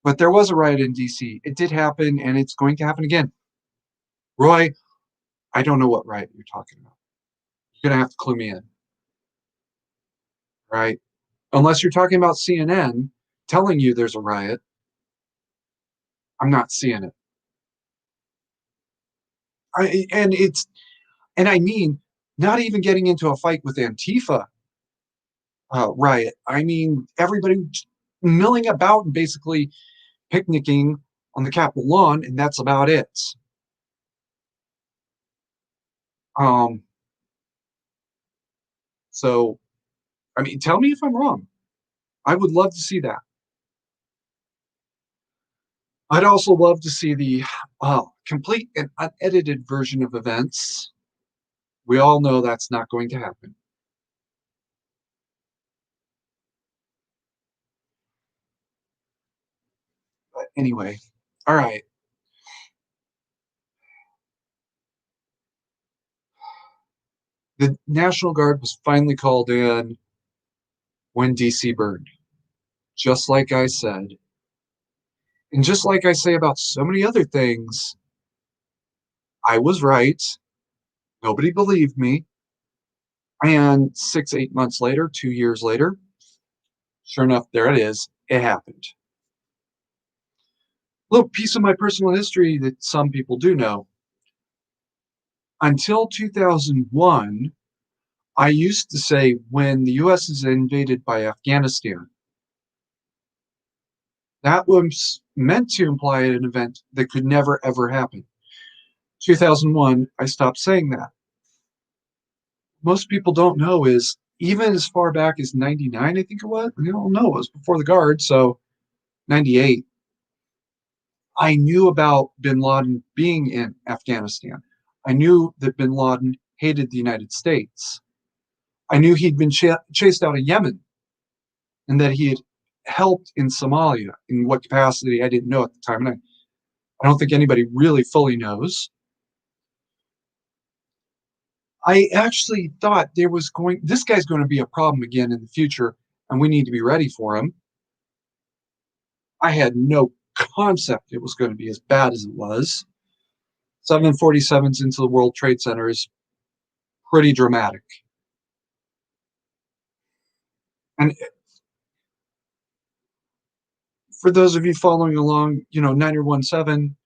but there was a riot in DC. It did happen and it's going to happen again. Roy, I don't know what riot you're talking about. You're gonna have to clue me in, right? Unless you're talking about CNN telling you there's a riot, I'm not seeing it. And I mean, not even getting into a fight with Antifa riot. I mean, everybody milling about and basically picnicking on the Capitol lawn, and that's about it. Um, so, I mean, tell me if I'm wrong. I would love to see that. I'd also love to see the complete and unedited version of events. We all know that's not going to happen. But anyway, all right. The National Guard was finally called in when DC burned, just like I said. And just like I say about so many other things, I was right. Nobody believed me. And 6, 8 months later, 2 years later, sure enough, there it is. It happened. A little piece of my personal history that some people do know. Until 2001, I used to say when the US is invaded by Afghanistan, that was meant to imply an event that could never ever happen. 2001, I stopped saying that. Most people don't know is even as far back as 99, I think it was. You don't know, it was before the Guard, so 98. I knew about bin Laden being in Afghanistan. I knew that bin Laden hated the United States. I knew he'd been chased out of Yemen and that he had helped in Somalia. In what capacity, I didn't know at the time. And I don't think anybody really fully knows. I actually thought this guy's going to be a problem again in the future, and we need to be ready for him. I had no concept it was going to be as bad as it was. 747s into the World Trade Center is pretty dramatic. And for those of you following along, 9017,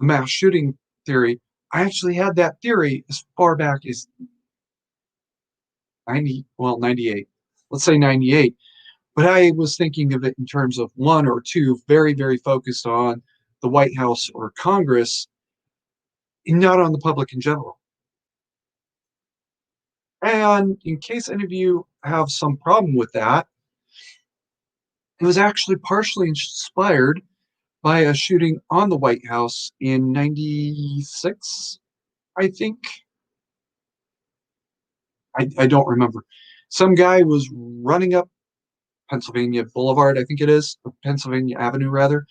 the mass shooting theory, I actually had that theory as far back as 98. Let's say 98. But I was thinking of it in terms of one or two very, very focused on the White House or Congress, and not on the public in general. And in case any of you have some problem with that, it was actually partially inspired by a shooting on the White House in 96, I think. I don't remember. Some guy was running up Pennsylvania Boulevard, I think it is, or Pennsylvania Avenue, rather,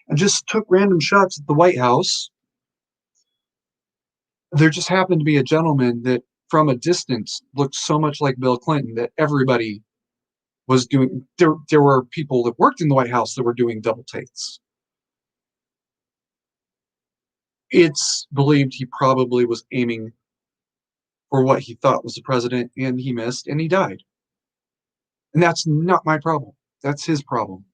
and just took random shots at the White House. There just happened to be a gentleman that, from a distance, looked so much like Bill Clinton that everybody was doing. There were people that worked in the White House that were doing double takes. It's believed he probably was aiming for what he thought was the president, and he missed, and he died. And that's not my problem. That's his problem.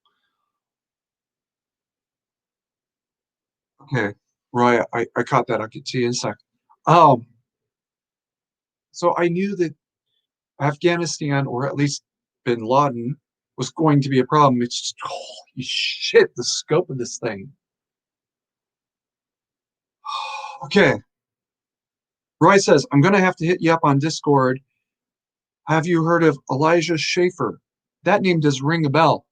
Okay, Roy, I caught that. I'll get to you in a sec. Um, so I knew that Afghanistan, or at least bin Laden, was going to be a problem. It's just, holy shit, the scope of this thing. Okay, Roy says, I'm going to have to hit you up on Discord. Have you heard of Elijah Schaefer? That name does ring a bell.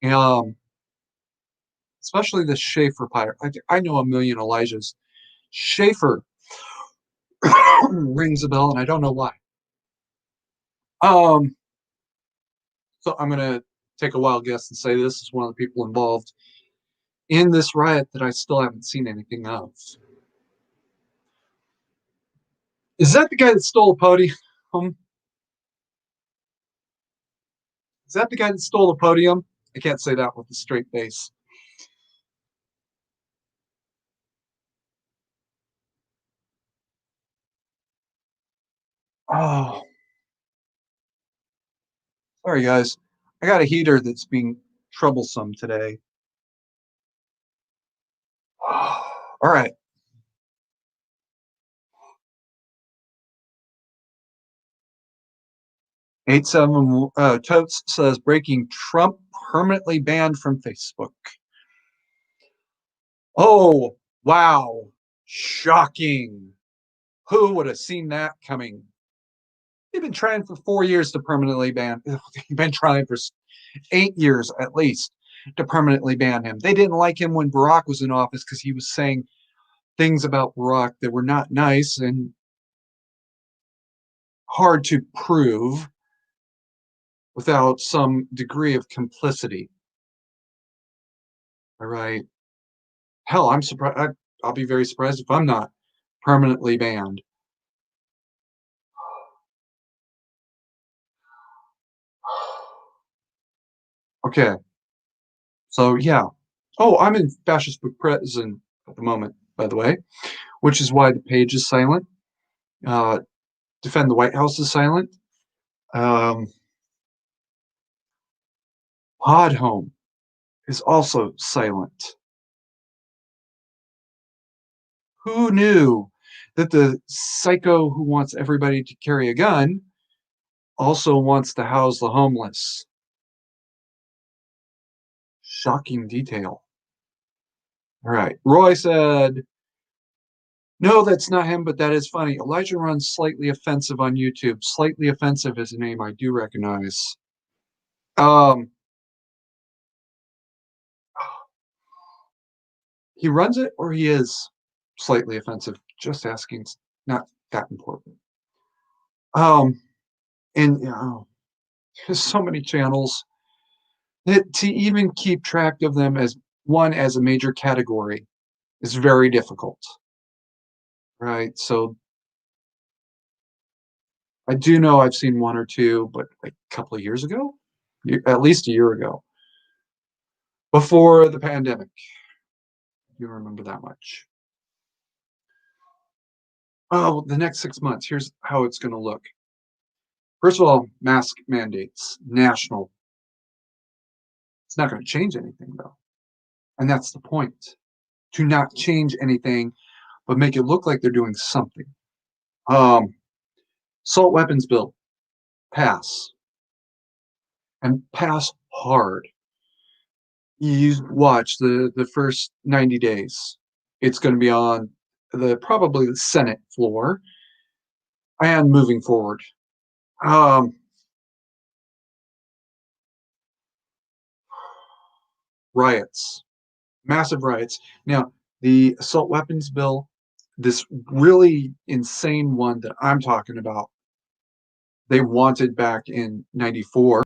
Um, Especially the Schaefer pirate. I know a million Elijahs. Schaefer rings a bell, and I don't know why. Um, so I'm gonna take a wild guess and say this is one of the people involved in this riot that I still haven't seen anything of. Is that the guy that stole a podium? Is that the guy that stole a podium? I can't say that with a straight face. Oh, sorry guys. I got a heater that's being troublesome today. All right. 87 Totes says breaking Trump permanently banned from Facebook. Oh, wow. Shocking. Who would have seen that coming? They've been trying for 4 years to permanently ban. They've been trying for 8 years at least to permanently ban him. They didn't like him when Barack was in office because he was saying things about Barack that were not nice and hard to prove without some degree of complicity. All right. Hell, I'm surprised. I'll be very surprised if I'm not permanently banned. Okay. So, yeah. Oh, I'm in fascist book prison at the moment, by the way, which is why the page is silent. Uh, Defend the White House is silent. Um, Pod Home is also silent. Who knew that the psycho who wants everybody to carry a gun also wants to house the homeless? Shocking detail. All right. Roy said, no, that's not him, but that is funny. Elijah runs slightly offensive on YouTube. Slightly offensive is a name I do recognize. Um, he runs it or he is slightly offensive. Just asking. It's not that important. Um, and there's so many channels that to even keep track of them as one as a major category is very difficult. Right. So I do know I've seen one or two, but like a couple of years ago, at least a year ago, before the pandemic. You remember that much. Oh, the next 6 months, here's how it's going to look. First of all, mask mandates, national. It's not going to change anything, though. And that's the point, to not change anything, but make it look like they're doing something. Um, Assault weapons bill, pass, and pass hard. You watch the first 90 days. It's going to be on probably the Senate floor and moving forward. Um, Riots, massive riots. Now, the assault weapons bill, this really insane one that I'm talking about, they wanted back in 94.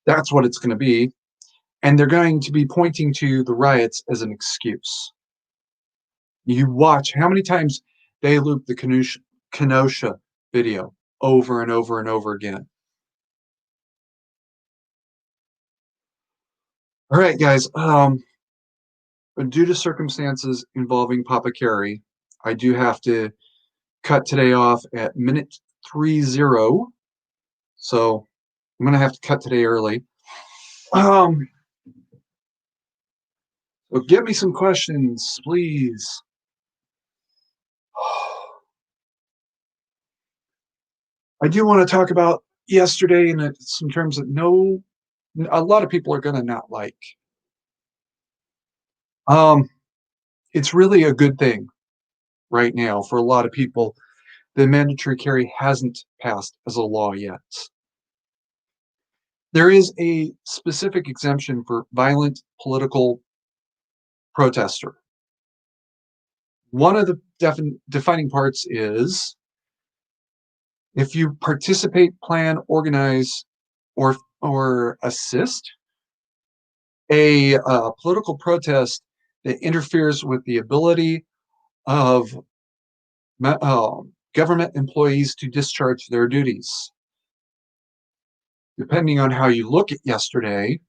That's what it's going to be. And they're going to be pointing to the riots as an excuse. You watch how many times they loop the Kenosha video over and over and over again. All right, guys. Due to circumstances involving Papa Carey, I do have to cut today off at minute 30. So I'm gonna have to cut today early. Um, so get me some questions, please. I do want to talk about yesterday in some terms that a lot of people are gonna not like. Um, it's really a good thing right now for a lot of people. The mandatory carry hasn't passed as a law yet. There is a specific exemption for violent political protester. One of the defining parts is if you participate, plan, organize, or assist a political protest that interferes with the ability of government employees to discharge their duties. Depending on how you look at yesterday,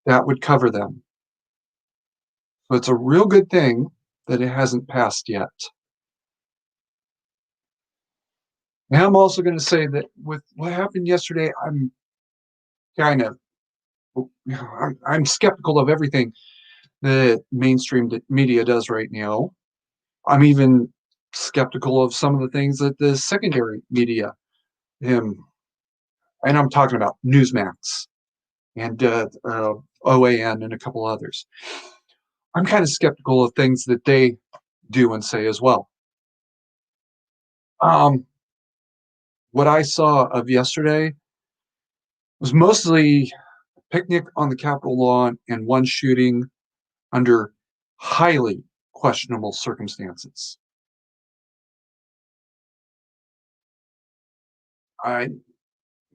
that would cover them. So it's a real good thing that it hasn't passed yet. And I'm also going to say that with what happened yesterday, I'm kind of I'm skeptical of everything that mainstream media does right now. I'm even skeptical of some of the things that the secondary media, um, and I'm talking about Newsmax and OAN and a couple others. I'm kind of skeptical of things that they do and say as well. Um, what I saw of yesterday was mostly a picnic on the Capitol lawn and one shooting under highly questionable circumstances. I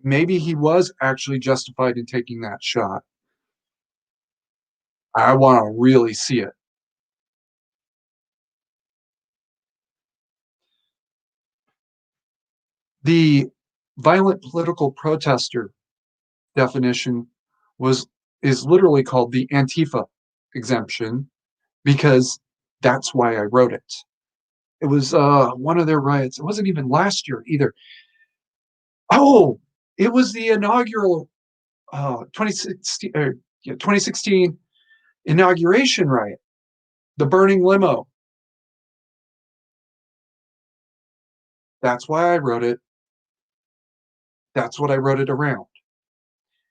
maybe he was actually justified in taking that shot. I want to really see it. The violent political protester definition was is literally called the Antifa exemption because that's why I wrote it. It was one of their riots. It wasn't even last year either. Oh, it was the inaugural 2016, yeah, 2016 inauguration riot, the burning limo. That's why I wrote it. That's what I wrote it around.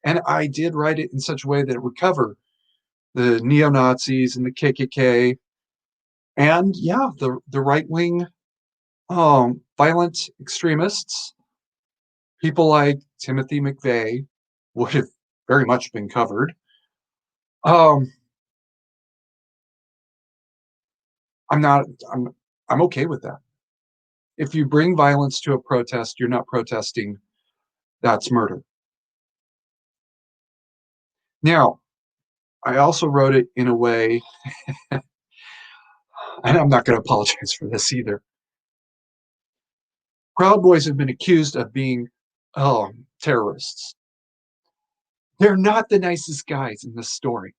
And I did write it in such a way that it would cover the neo Nazis and the KKK, and yeah, the right wing violent extremists, people like Timothy McVeigh would have very much been covered. Um, I'm not. I'm okay with that. If you bring violence to a protest, you're not protesting. That's murder. Now, I also wrote it in a way, and I'm not going to apologize for this either. Proud Boys have been accused of being terrorists. They're not the nicest guys in this story.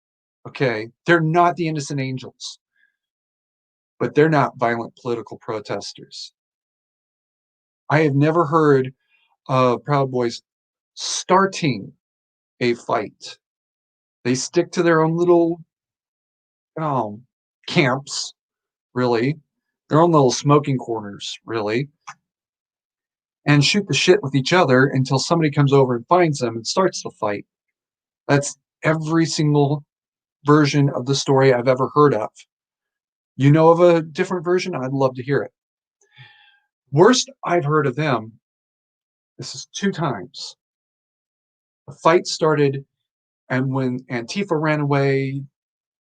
Okay, they're not the innocent angels, but they're not violent political protesters. I have never heard of Proud Boys starting a fight. They stick to their own little um, camps, really, their own little smoking corners, really, and shoot the shit with each other until somebody comes over and finds them and starts the fight. That's every single version of the story I've ever heard of. You know of a different version? I'd love to hear it. Worst I've heard of them, this is two times. The fight started, and when Antifa ran away,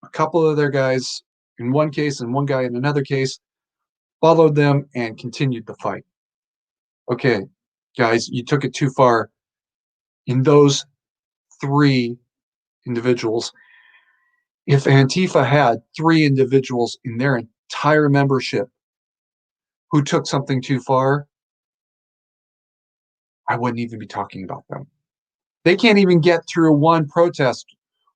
a couple of their guys, in one case, and one guy in another case, followed them and continued the fight. Okay, guys, you took it too far. In those three individuals, if Antifa had three individuals in their entire membership who took something too far, I wouldn't even be talking about them. They can't even get through one protest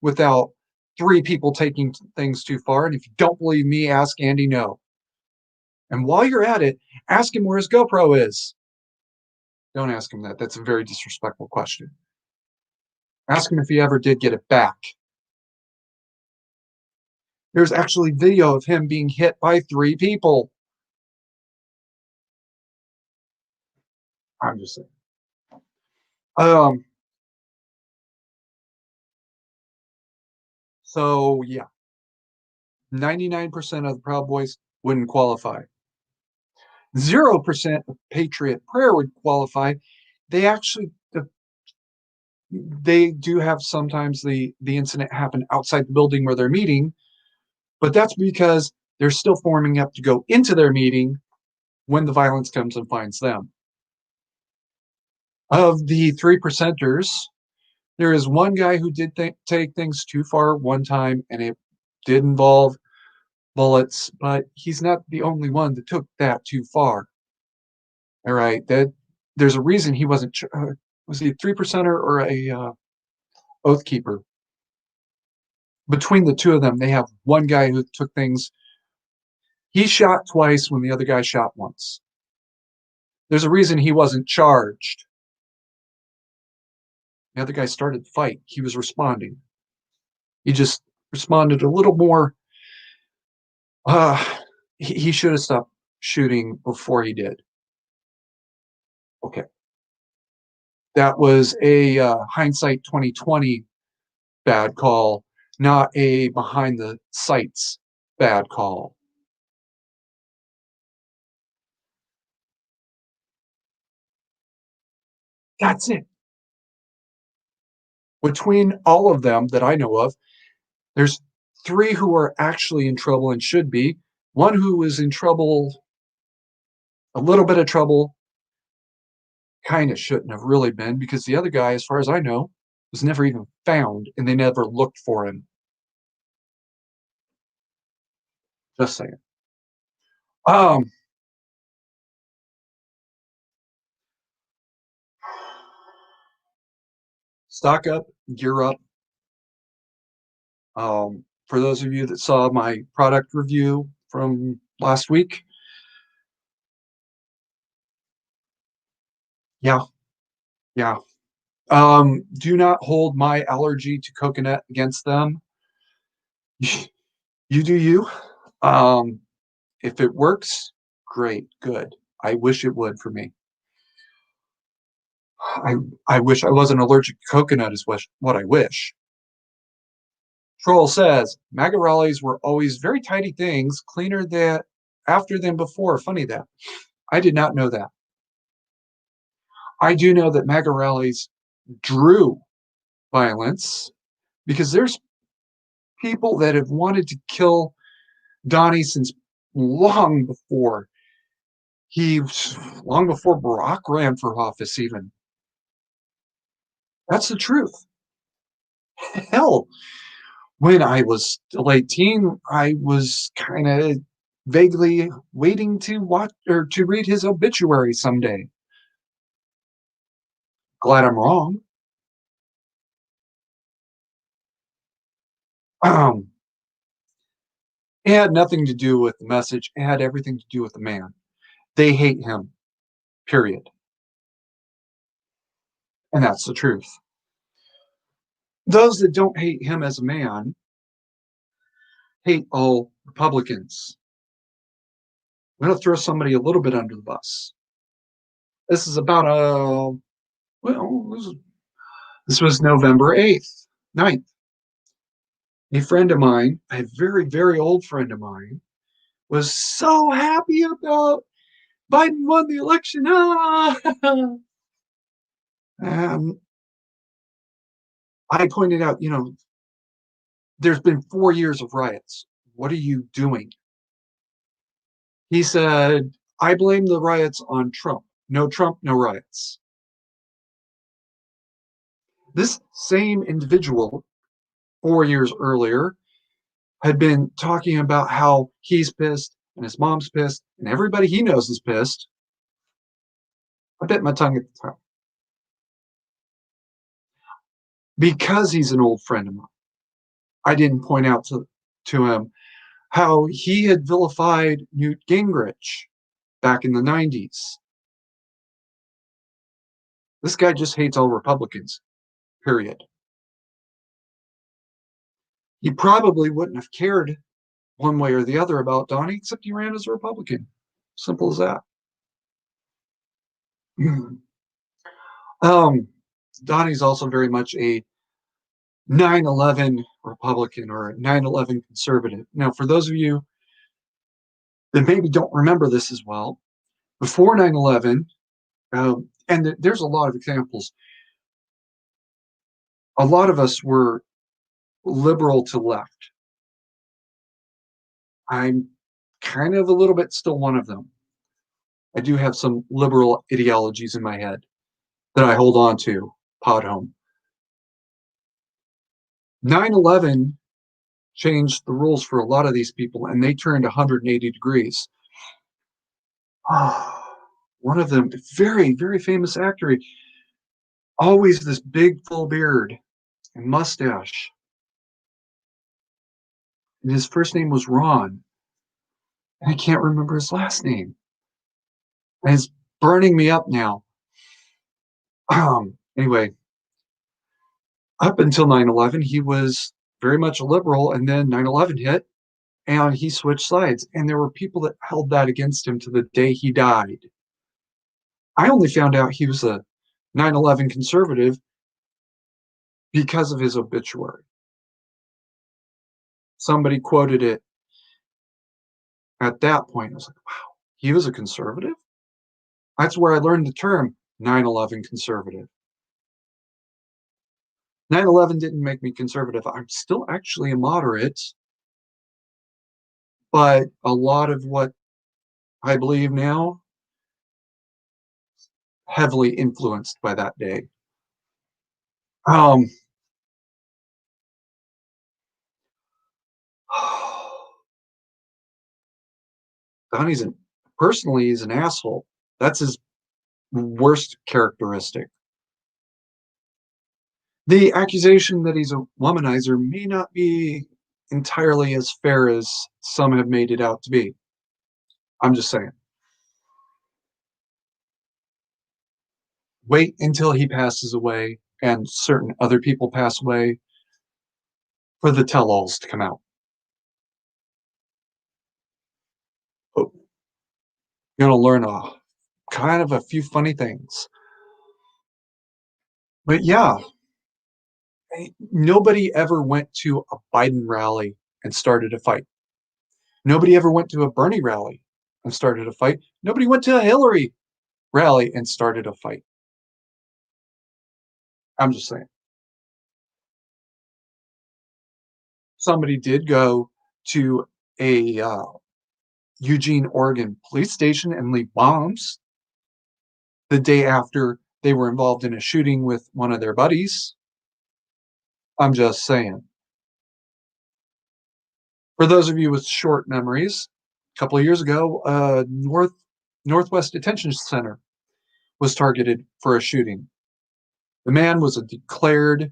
without three people taking things too far. And if you don't believe me, ask Andy No. And while you're at it, ask him where his GoPro is. Don't ask him that. That's a very disrespectful question. Ask him if he ever did get it back. There's actually video of him being hit by three people. I'm just saying. Um, so yeah, 99% of the Proud Boys wouldn't qualify. 0% of Patriot Prayer would qualify. They actually they do have sometimes the incident happen outside the building where they're meeting, but that's because they're still forming up to go into their meeting when the violence comes and finds them. Of the 3%ers, there is one guy who did take things too far one time, and it did involve bullets, but he's not the only one that took that too far. All right, that there's a reason he wasn't. Was he a 3%er or a oath keeper? Between the two of them, they have one guy who took things. He shot twice when the other guy shot once. There's a reason he wasn't charged. The other guy started the fight. He was responding. He just responded a little more. Uh, he should have stopped shooting before he did. Okay. That was a hindsight 2020 bad call, not a behind the sights bad call. That's it. Between all of them that I know of, there's three who are actually in trouble and should be. One who is in trouble, a little bit of trouble, kind of shouldn't have really been because the other guy, as far as I know, was never even found and they never looked for him. Just saying. Um, Stock up, gear up. For those of you that saw my product review from last week, yeah, yeah. Do not hold my allergy to coconut against them. You do you. Um, if it works, great, good. I wish it would for me. I I wish I wasn't allergic to coconut is what I wish. Troll says MAGA rallies were always very tidy things, cleaner than after than before. Funny that. I did not know that. I do know that MAGA rallies drew violence because there's people that have wanted to kill Donnie since long before he, long before Barack ran for office, even. That's the truth. Hell, when I was still 18, I was kind of vaguely waiting to watch or to read his obituary someday. Glad I'm wrong. Um, it had nothing to do with the message. It had everything to do with the man. They hate him, period. And that's the truth. Those that don't hate him as a man hate all Republicans. I'm going to throw somebody a little bit under the bus. This is about well, this was November 8th, 9th. A friend of mine, a very, very old friend of mine, was so happy about Biden won the election. Ah! And I pointed out, there's been 4 years of riots. What are you doing? He said, I blame the riots on Trump. No Trump, no riots. This same individual 4 years earlier had been talking about how he's pissed and his mom's pissed and everybody he knows is pissed. I bit my tongue at the time because he's an old friend of mine. I didn't point out to him how he had vilified Newt Gingrich back in the 90s. This guy just hates all Republicans, period. He probably wouldn't have cared one way or the other about Donnie, except he ran as a Republican. Simple as that. um, Donnie's also very much a 9/11 Republican or a 9/11 conservative. Now, for those of you that maybe don't remember this as well, before 9/11, and there's a lot of examples, a lot of us were liberal to left. I'm kind of a little bit still one of them. I do have some liberal ideologies in my head that I hold on to, pod home. 9/11 changed the rules for a lot of these people, and they turned 180 degrees. One of them, very, very famous actor, always this big full beard and mustache. And his first name was Ron. And I can't remember his last name. And his burning me up now. Anyway, up until 9/11, he was very much a liberal, and then 9/11 hit, and he switched sides. And there were people that held that against him to the day he died. I only found out he was a 9/11 conservative because of his obituary. Somebody quoted it at that point. I was like, wow, he was a conservative? That's where I learned the term 9/11 conservative. 9/11 didn't make me conservative. I'm still actually a moderate, but a lot of what I believe now heavily influenced by that day. Um, Donnie's an personally he's an asshole. That's his worst characteristic. The accusation that he's a womanizer may not be entirely as fair as some have made it out to be. I'm just saying. Wait until he passes away and certain other people pass away for the tell-alls to come out. Oh, you're gonna learn a kind of a few funny things. But yeah, nobody ever went to a Biden rally and started a fight. Nobody ever went to a Bernie rally and started a fight. Nobody went to a Hillary rally and started a fight. I'm just saying. Somebody did go to a Eugene, Oregon police station and leave bombs the day after they were involved in a shooting with one of their buddies. I'm just saying. For those of you with short memories, a couple of years ago, Northwest Detention Center was targeted for a shooting. The man was a declared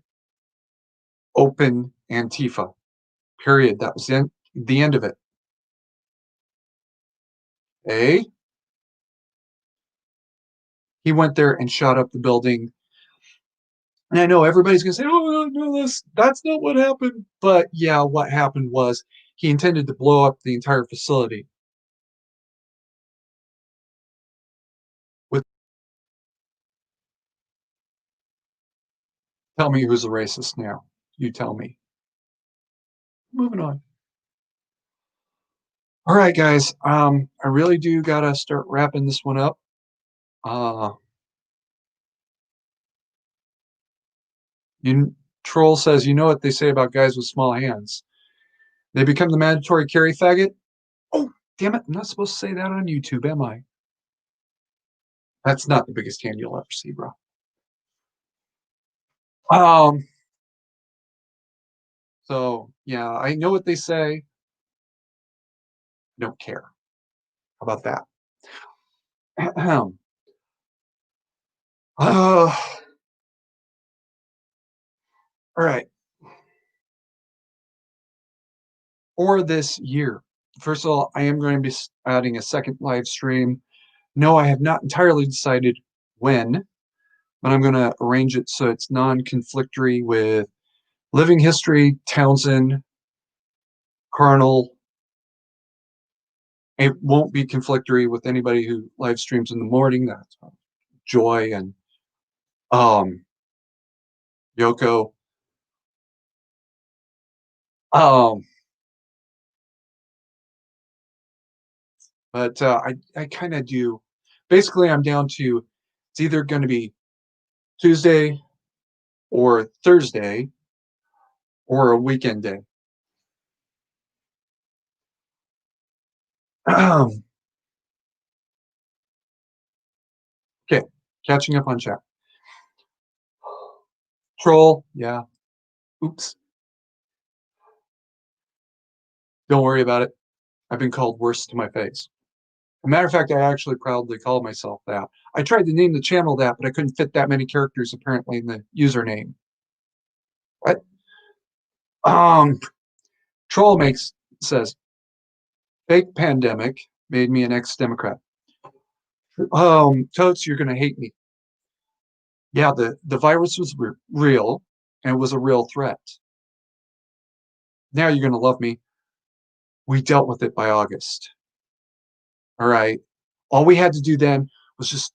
open Antifa. Period. That was the end of it. Eh? He went there and shot up the building. And I know everybody's going to say, oh, no, that's not what happened. But yeah, what happened was he intended to blow up the entire facility. With Tell me who's a racist now. You tell me. Moving on. All right, guys. I really do gotta start wrapping this one up. Uh, you Troll says, you know what they say about guys with small hands? They become the mandatory carry faggot. Oh, damn it! I'm not supposed to say that on YouTube, am I? That's not the biggest hand you'll ever see, bro. Um. So yeah, I know what they say. Don't care. How about that? uh, all right. For this year, first of all, I am going to be adding a second live stream. No, I have not entirely decided when, but I'm going to arrange it so it's non-conflictory with Living History, Townsend, Carnal. It won't be conflictory with anybody who live streams in the morning. That's Joy and um, Yoko. Um, but I kind of do. Basically, I'm down to it's either going to be Tuesday or Thursday or a weekend day. Okay, catching up on chat. Troll, yeah. Oops. Don't worry about it. I've been called worse to my face. As a matter of fact, I actually proudly call myself that. I tried to name the channel that, but I couldn't fit that many characters apparently in the username. What? Troll makes says fake pandemic made me an ex-Democrat. Totes, you're gonna hate me. Yeah, the virus was real and it was a real threat. Now you're gonna love me. We dealt with it by August. All right. All we had to do then was just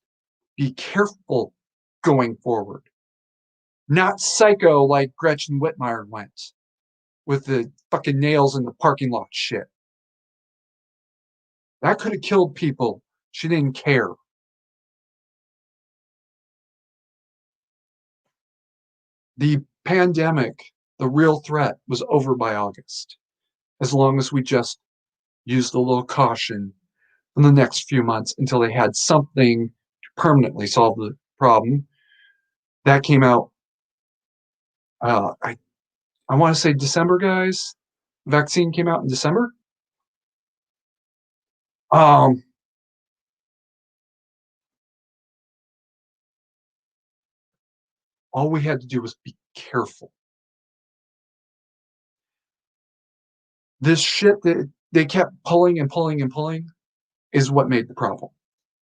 be careful going forward, not psycho like Gretchen Whitmire went with the fucking nails in the parking lot shit. That could have killed people. She didn't care. The pandemic, the real threat, was over by August, as long as we just used a little caution in the next few months until they had something to permanently solve the problem. That came out, uh, I, I want to say December, guys. Vaccine came out in December. Um, all we had to do was be careful. This shit that they kept pulling and pulling and pulling is what made the problem.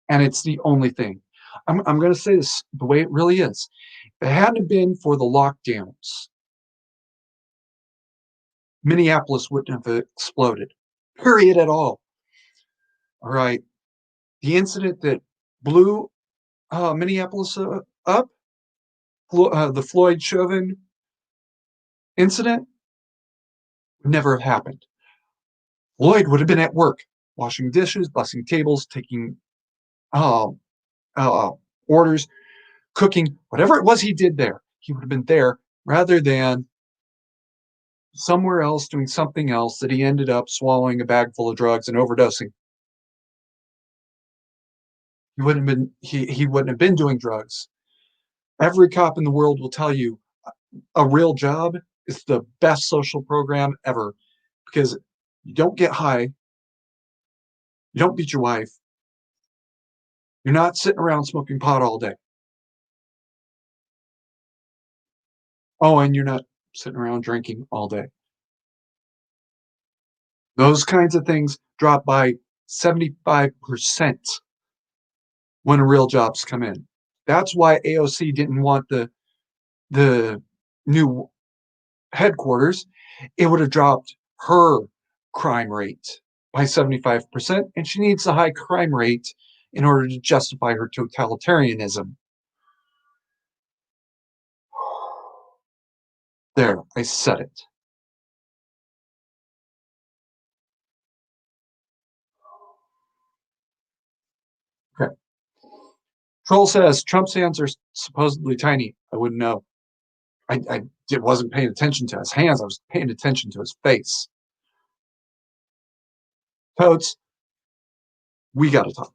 And it's the only thing. I'm going to say this the way it really is. If it hadn't been for the lockdowns, Minneapolis wouldn't have exploded, period at all. All right. The incident that blew Minneapolis up, the Floyd Chauvin incident, would never have happened. Floyd would have been at work, washing dishes, bussing tables, taking uh, uh, orders, cooking, whatever it was he did there. He would have been there rather than somewhere else doing something else that he ended up swallowing a bag full of drugs and overdosing. He wouldn't have been doing drugs. Every cop in the world will tell you a real job is the best social program ever because you don't get high, you don't beat your wife, you're not sitting around smoking pot all day. Oh, and you're not sitting around drinking all day. Those kinds of things drop by 75% when real jobs come in. That's why AOC didn't want the new headquarters. It would have dropped her crime rate by 75%, and she needs a high crime rate in order to justify her totalitarianism. There, I said it. Okay. Troll says Trump's hands are supposedly tiny. I wouldn't know. I wasn't paying attention to his hands. I was paying attention to his face. Toads, we got to talk.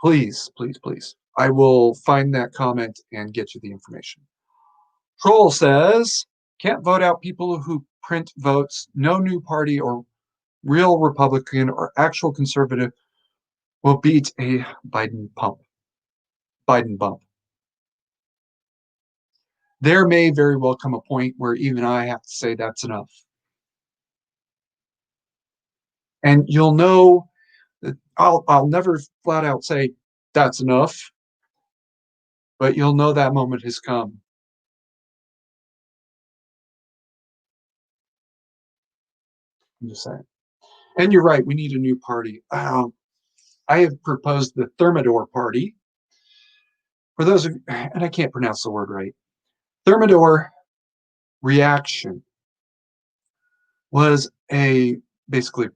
Please, please, please. I will find that comment and get you the information. Troll says, can't vote out people who print votes. No new party or real Republican or actual conservative will beat a Biden bump. There may very well come a point where even I have to say that's enough. And you'll know that I'll never flat out say that's enough, but you'll know that moment has come. I'm just saying. And you're right, we need a new party. I have proposed the Thermidor Party. For those of you, and I can't pronounce the word right, Thermidor reaction was a basically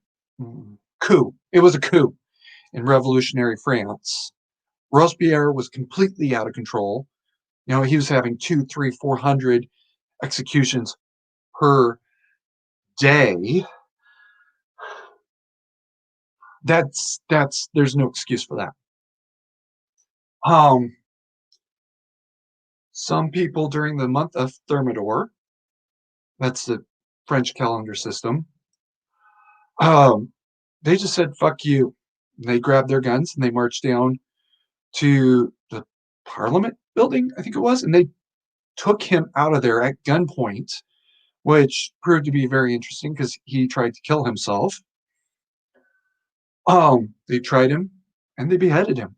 coup. It was a coup in revolutionary France. Robespierre was completely out of control. You know, he was having 2, 3, 400 executions per day. That's there's no excuse for that. Um, some people during the month of Thermidor, that's the French calendar system, um, they just said "fuck you." And they grabbed their guns and they marched down to the Parliament building, I think it was, and they took him out of there at gunpoint, which proved to be very interesting because he tried to kill himself. They tried him and they beheaded him.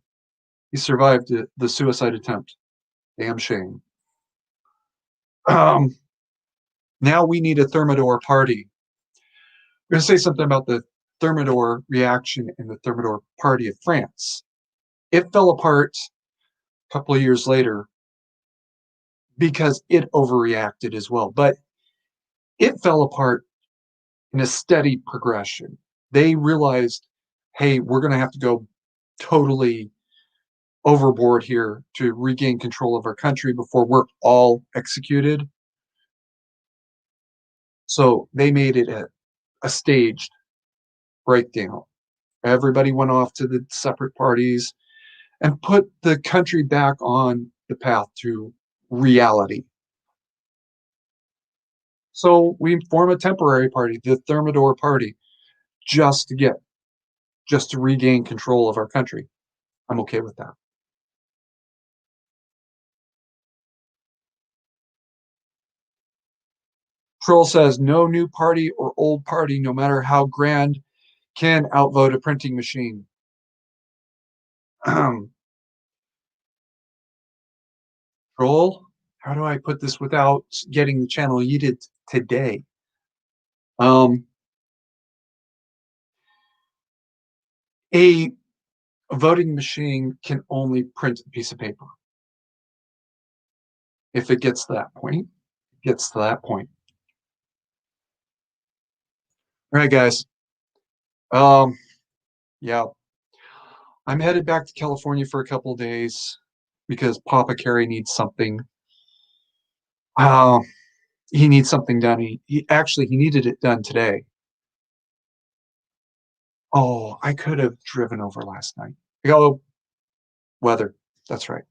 He survived the suicide attempt. Damn shame. Um, Now we need a Thermidor party. I'm going to say something about the Thermidor reaction and the Thermidor party of France. It fell apart a couple of years later because it overreacted as well. But it fell apart in a steady progression. They realized, hey, we're going to have to go totally overboard here to regain control of our country before we're all executed. So they made it a staged breakdown. Everybody went off to the separate parties and put the country back on the path to reality. So we form a temporary party, the Thermidor Party, just to get, just to regain control of our country. I'm okay with that. Troll says no new party or old party, no matter how grand, can outvote a printing machine. Troll, how do I put this without getting the channel yeeted today? Um, a voting machine can only print a piece of paper. If it gets to that point, it gets to that point. All right, guys. Um, yeah, I'm headed back to California for a couple of days because Papa Carey needs something. Uh, he needs something done. He needed it done today. Oh, I could have driven over last night. Oh, weather. That's right.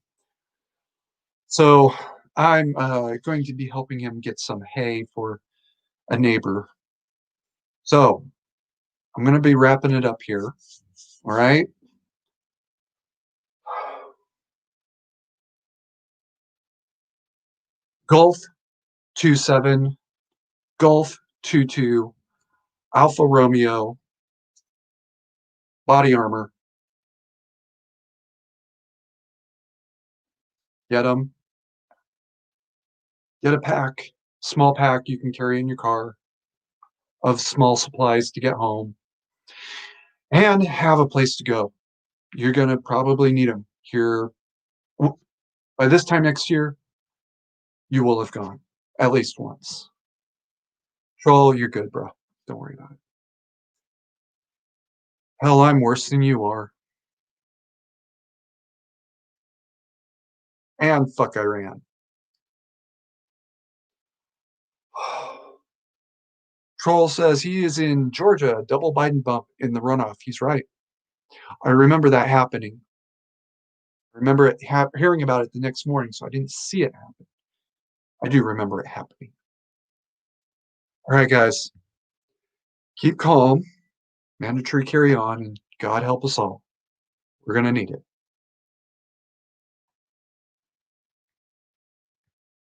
So I'm going to be helping him get some hay for a neighbor. So I'm going to be wrapping it up here. All right. Golf 27, Golf 22, Alpha Romeo, body armor. Get them. Get a pack, small pack you can carry in your car of small supplies to get home and have a place to go. You're going to probably need them here. By this time next year, you will have gone at least once. Troll, you're good, bro. Don't worry about it. Hell, I'm worse than you are. And fuck Iran. Troll says he is in Georgia, double Biden bump in the runoff. He's right. I remember that happening. I remember hearing about it the next morning, so I didn't see it happen. I do remember it happening. All right, guys, keep calm, mandatory carry on, and God help us all. We're going to need it.